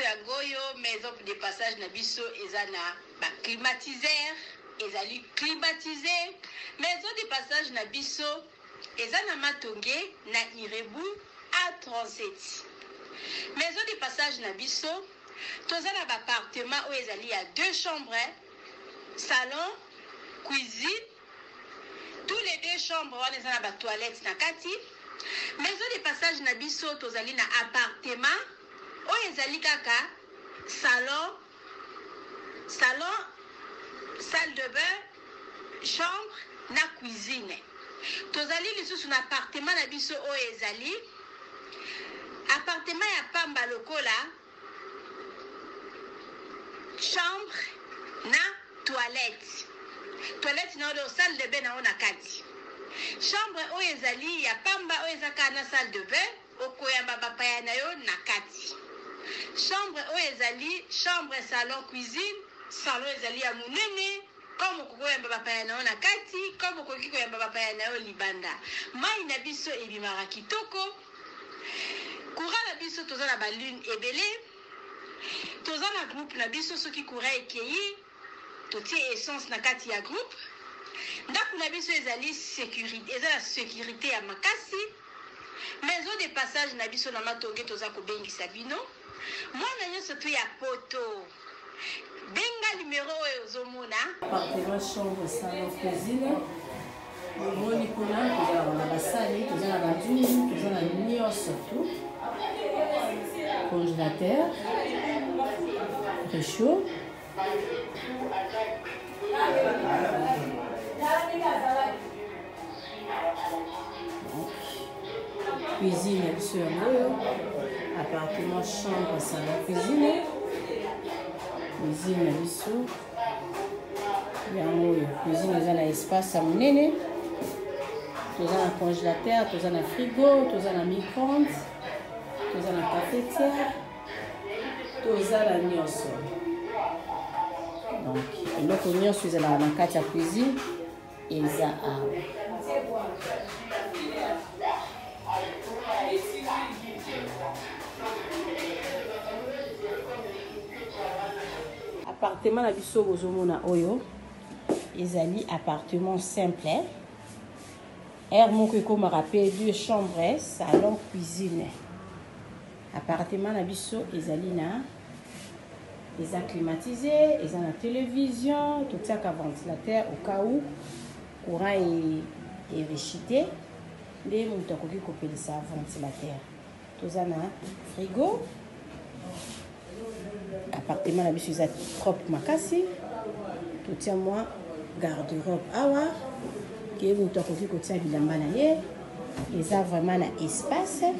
ya ngoyo maison de passage na biso eza na ba climatiseur ezali climatisé maison de passage na biso eza na matonge na Irebu A37 maison de passage na biso toza na ba appartement oyo ezali ya 2 chambres salon cuisine. Tous les 2 chambres, on est dans la toilette na kati. Maison de passage na biso tozali na appartement. O ezali kaka salon, salle de bain, chambre na cuisine. Tozali lisusu na appartement na biso o ezali appartement ya pamba lokola chambre na toilette. Toilette na odo salle de bain na ona kati. Chambre o ezali ya pamba o ezaka na salle de bain okoyamba bapaya na yo na kati. Chambre o ezali chambre salon cuisine, salon ezali ya munene comme koyamba bapaya na yo na kati, comme koyamba bapaya na yo libanda. Mai na biso ebimaka kitoko. Courant na biso toza na balune ebele. Toza na groupe na biso soki courant ekeyi totie essence na kati ya groupe. Ndako na biso ezali sécurité, ezala sécurité ya makasi. Maison de passage na biso na matonge toza kobengisa bino. Mwana nyonso tu ya poto. Benga numéro oyo ozomona. Appartement, chambre, salon, cuisine. Moni kuna toza na basali, toza na badouille, toza na nyonso surtout. Congélateur. Réchaud. Cuisine sur appartement, chambre, salon, cuisine. Cuisine na biso. Yango cuisine eza na espace ya monene. Toza na congélateur, toza na frigo, toza na micro-ondes, toza na cafetière, toza na nyonso. Donc eloko nyonso ezalaka na kati ya cuisine eza awa. Appartement na biso bozomona oyo ezali appartement simple. Air moko ekomaka pe 2 chambres, salon, cuisine. Appartement na biso ezali na eza climatisé, eza na télévision, totiaka ventilateur au cas où courant est rechité. Nde moto akoki kopelisa ventilateur. Toza na frigo. Appartement na biso eza propre makasi. Totia mwa garde-robe awa. Ke moto akoki kotia bilamba na ye. Eza vraiment na espace.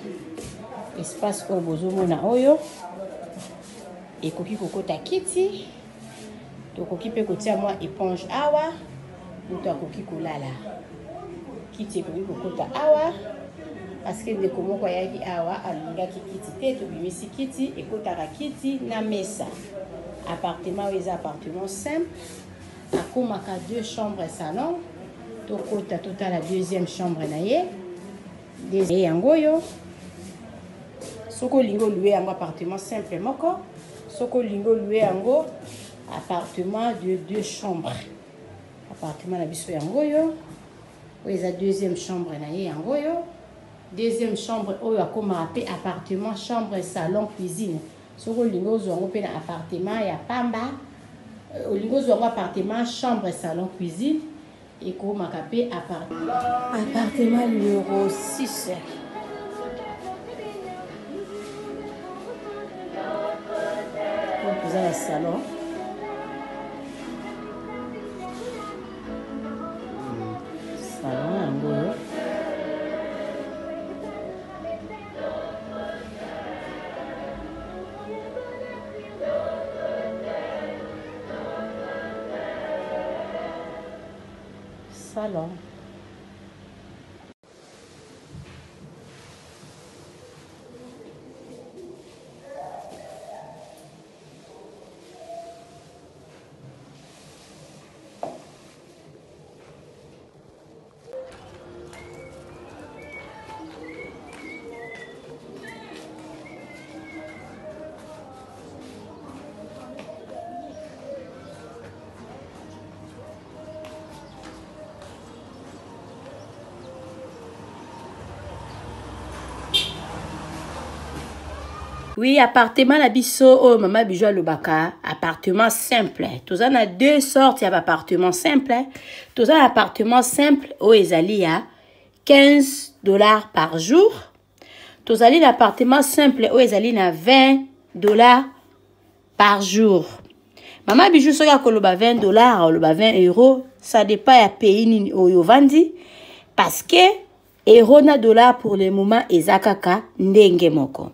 Espace oyo bozomona oyo. Ekoki kokota kiti. Tokoki pe kotia mwa éponge awa. Moto akoki kolala. Kiti ekoki kokota awa. Parce que ndeko moko ayaki awa alingaki kiti te tobimisi kiti ekotaka kiti na mesa. Appartement oyo eza appartement simple. Akomaka 2 chambres salon. Tokota totala deuxième chambre na ye. Deuxième yango yo. Soko lingo loué yango appartement simple moko. Soko lingo loué yango appartement de 2 chambres. Appartement na biso yango yo. Oyo eza deuxième chambre na ye yango yo. Deuxième chambre oyo akoma pe appartement, chambre, salon, cuisine. Soko lingo zongo pe na appartement ya pamba. Lingo zongo appartement, chambre, salon, cuisine. Et koma pe appartement numéro 6. Vous avez le salon. Salon yango. salon. Oui, appartement la biso, oh maman bijou à Lubaka, appartement simple. Tous en a deux sortes, il y a appartement simple. Tous en appartement simple, oh ezali à $15 par jour. Tous en l'appartement simple, oh ezali à $20 par jour. Maman bijou soka koloba $20, koloba €20, ça dépend ya pays ni oyo vandi parce que euro na dollar pour le moment ezakaka ndenge moko.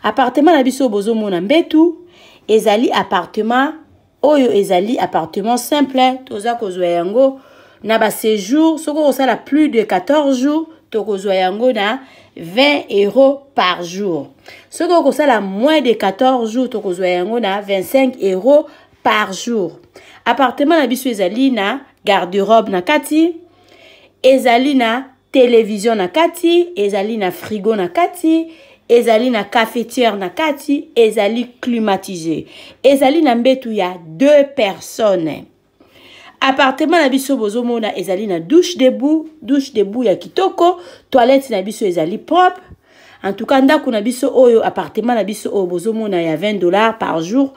Appartement na biso bozo mona mbetu ezali appartement oyo ezali appartement simple toza kozwa yango na ba séjour soko osala plus de 14 jours to kozwa yango na €20 par jour. Soko osala moins de 14 jours to kozwa yango na €25 par jour. Appartement na biso ezali na garde-robe na kati, ezali na télévision na kati, ezali na frigo na kati, ezali na cafetière na kati, ezali climatisé. Ezali na mbetu ya 2 personnes. Appartement na biso bozo mona ezali na douche debout ya kitoko, toilette na biso ezali propre. En tout cas ndako na biso oyo appartement na biso oyo bozo mona ya $20 par jour.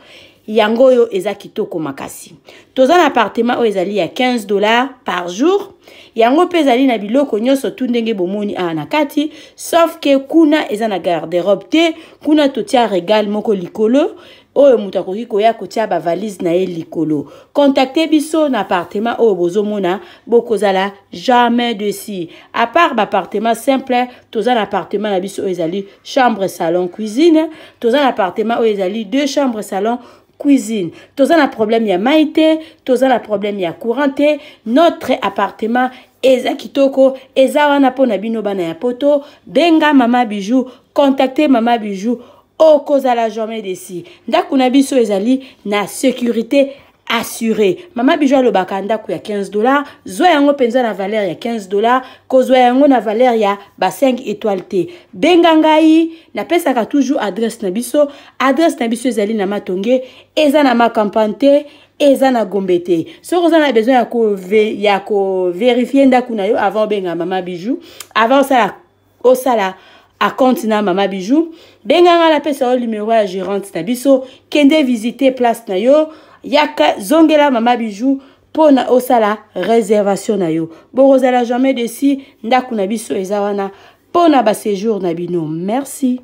Yango yo eza kitoko makasi. Toza na appartement oyo ezali ya $15 par jour. Yango pe ezali na biloko nyonso tu ndenge bomoni na kati, sauf que kuna eza na garde-robe te, kuna totia régal moko likolo oyo mutu akoki koya kotia ba valise na ye likolo. Contactez biso na appartement oyo bozomona bokozala jamais dessus. À part ba appartement simple, toza na appartement na biso oyo ezali chambre, salon, cuisine. Toza na appartement oyo ezali 2 chambres, salon, cuisine. Toza na problème ya maïté, toza na problème ya couranté. Notre appartement eza kitoko, eza wana pona bino bana ya poto. Benga mama bijou, contactez mama bijou. Okozala jamais desi. Ndaku na biso ezali na sécurité assurée. Mama bijou alobaka ndaku ya $15, zwa yango penza na valeur ya $15, kozwa yango na valeur ya ba 5 étoiles te. Benga ngai na pesaka toujours adresse na biso. Adresse na biso ezali na Matonge, eza na Makampante, eza na Gombe te. Soko za na besoin ya ko vérifier ndaku na yo avant benga mama bijou, avant ça osala à compte na mama bijou, benga nga la pesa o numéro ya gérante na biso, kende visiter place na yo, yaka zongela mama bijou pona osala réservation na yo. Borozala jamais desi ndaku na biso eza wana pona ba séjour na bino. Merci.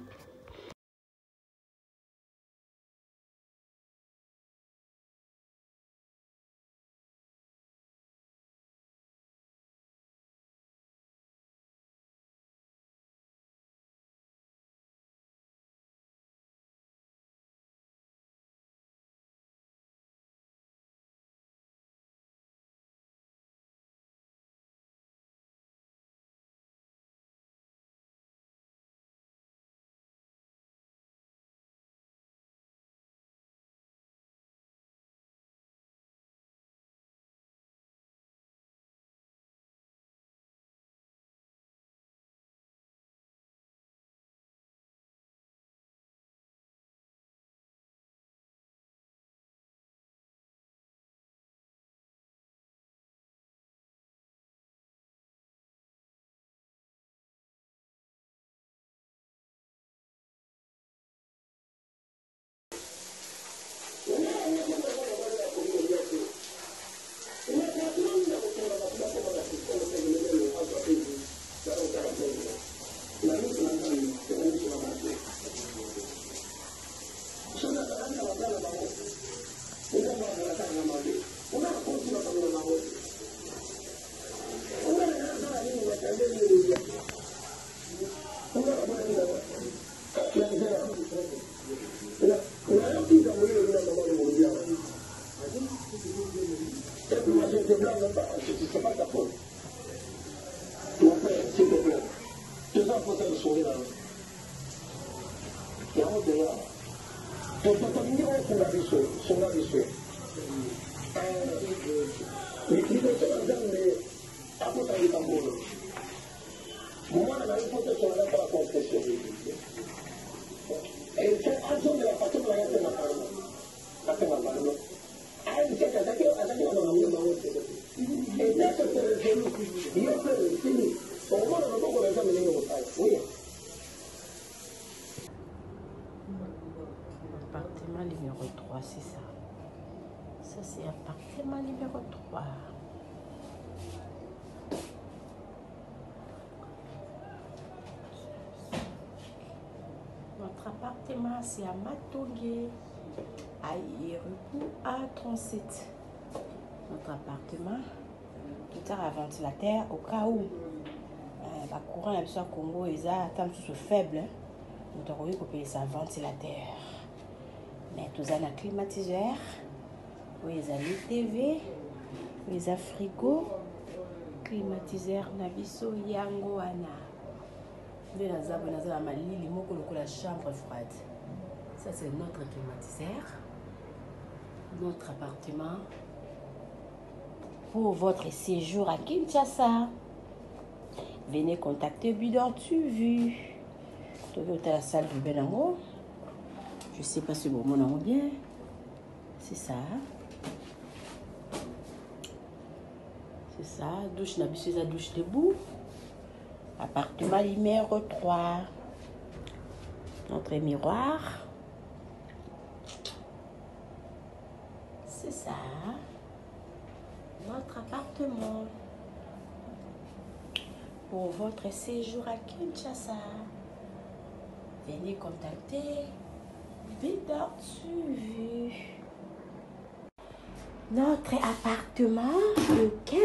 s'il te plaît. Tu as posé le sourire là. Il y a un dehors. Tu as mis sur la vie. Les clients sont dans les apôtres à l'Itambour. Moi, on a eu pour que soit là pour la confession. Et c'est un jour de la façon dont on a fait la parole. La parole. Et dès que c'est résolu, il y a fini. Au moins, on n'a pas commencé à mener au travail. Oui. Appartement numéro 3, c'est ça. Ça, c'est appartement numéro 3. Notre appartement, c'est à Matongé, à Irupu, à 37. Notre appartement, tout à ventilateur, au cas où le courant à Congo est faible. Nous devons payer ça ventilateur. Mais tout ça, un climatiseur, oui, il y a TV, il y a frigo, climatiseur, nabiso, yango, ana. Il y a la chambre froide. Ça, c'est notre climatiseur, notre appartement. Pour votre séjour à Kinshasa, venez contacter Bidor TV. Tu veux la salle du Benango. Je ne sais pas si vous m'en bien. C'est ça. C'est ça. Douche, la douche debout. Appartement numéro 3. Notre miroir. C'est ça. Notre appartement. Pour votre séjour à Kinshasa, venez contacter Bidor TV. Notre appartement de 15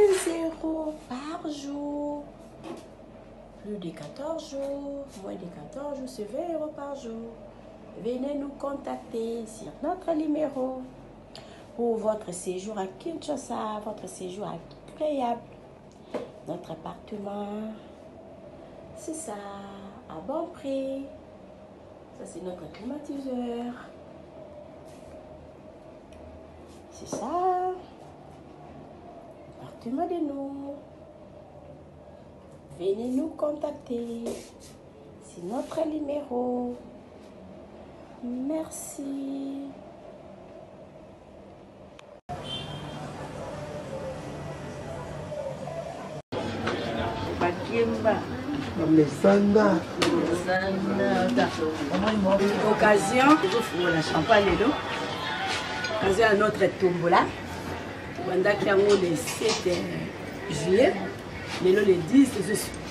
€ par jour. Plus de 14 jours, moins de 14 jours, c'est 20 € par jour. Venez nous contacter sur notre numéro pour votre séjour à Kinshasa, votre séjour agréable. Notre appartement, c'est ça, à bon prix. Ça, c'est notre climatiseur. C'est ça. Appartement de nous. Venez nous contacter. C'est notre numéro. Merci. Occasion, la champagne occasion à notre tombola. Pendant qu'il y a le 7 juillet, le 10,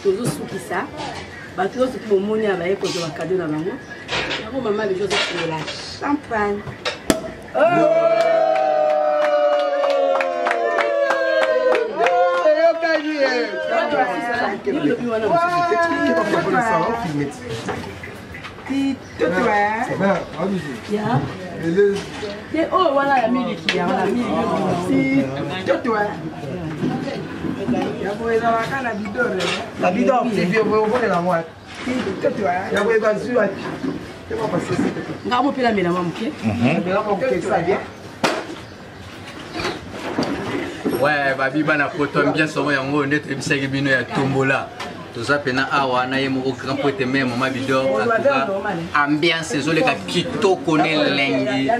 toujours sous qui ça. Toujours sous qui mon a vaillé pour le cadeau dans maman. Maman, les choses pour la champagne. Oh voilà la mille qui a la mille la bidon c'est bien vous voulez la moi la vous va sur c'est pas passé ngamo pela mela mamuke ça bien. Ouais, babi bana poto bien souvent yango ndete bisaki bino ya tombola. Toza pena awa na yemo grand pote même mama Bidor atuka ambiance ezoleka kitoko ne lengi.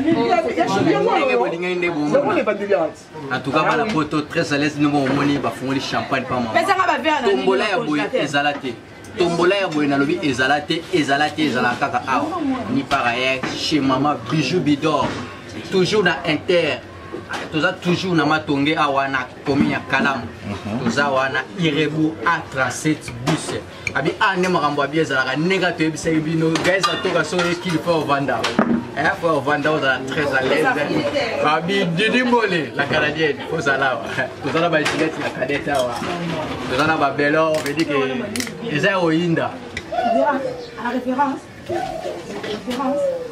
En tout cas bana poto très à l'aise nous moni ba fongoli champagne pa mama. Tombola ya boye ezalate. Tombola ya boye na lobi ezalate kaka awa. Ni par ailleurs chez mama Bijou Bidor. Toujours dans Inter. Toza toujours na matonge awa na komi ya Kalamu. Toza wana Irebu A37 bus. Abi ane makambo abia zalaka nega to ebisa bino guys atoka so qu'il faut vendre. Et faut vendre très à l'aise. Abi Didi Mole la canadienne ozala. Toza ba gilette la cadette awa. Toza na ba belo veut dire que eza oyinda. La référence.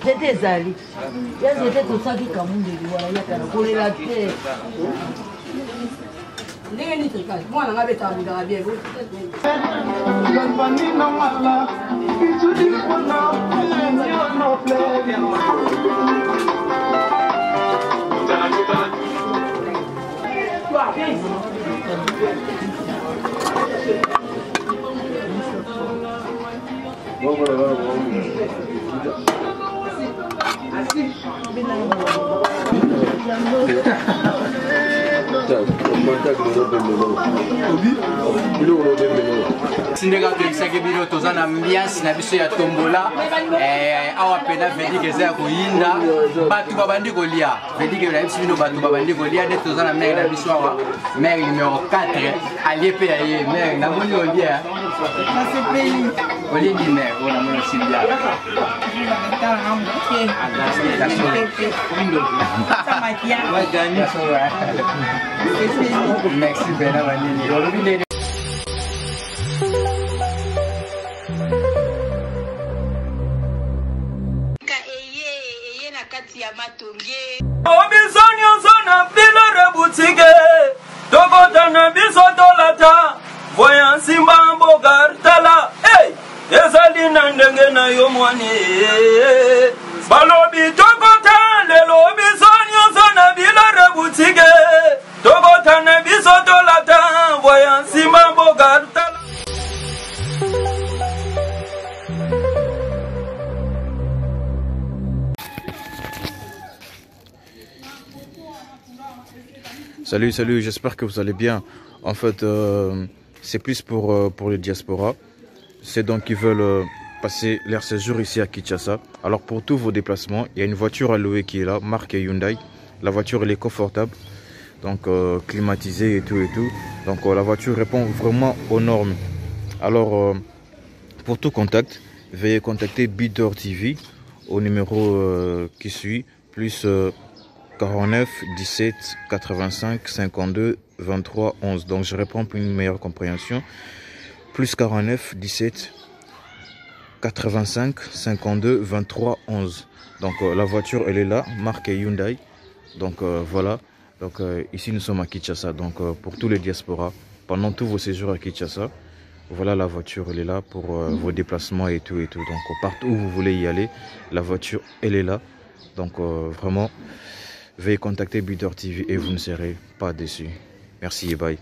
J'étais Zali. J'étais tout ça qui comme de voilà, il y a pour la tête. Sindeka toyisaki bino toza na ambiance na biso ya tombola awa pena vedike eza ya koyinda bato babandi kolia vedike na biso bino bato babandi kolia nde toza na mere na biso awa mere numéro 4 alie mpe ya ye mere namoni olia olingi mere o namoni osilbia merci pena banini olobi nini Obizoni ozona bilere boutique Tokotana biso tolata Voya simba mboga tala Hey! Ezali na ndenge na yo mwane Balobi tokota lelo obizoni ozona bilere boutique Tokotana biso tolata Voya simba mboga tala Salut, j'espère que vous allez bien. En fait, c'est plus pour les diasporas. C'est donc qui veulent passer leur séjour ici à Kinshasa. Alors pour tous vos déplacements, il y a une voiture à louer qui est là, marque Hyundai. La voiture elle est confortable, donc climatisée et tout. Donc la voiture répond vraiment aux normes. Alors pour tout contact, veuillez contacter Bidor TV au numéro qui suit, plus 49 17 85 52 23 11. Donc je réponds pour une meilleure compréhension. Plus 49 17 85 52 23 11. Donc la voiture elle est là, marque Hyundai. Donc voilà. Donc ici nous sommes à Kinshasa. Donc pour tous les diasporas, pendant tous vos séjours à Kinshasa, voilà la voiture elle est là pour vos déplacements et tout. Donc partout où vous voulez y aller, la voiture elle est là. Donc vraiment, veuillez contacter Bidor TV et vous ne serez pas déçus. Merci et bye.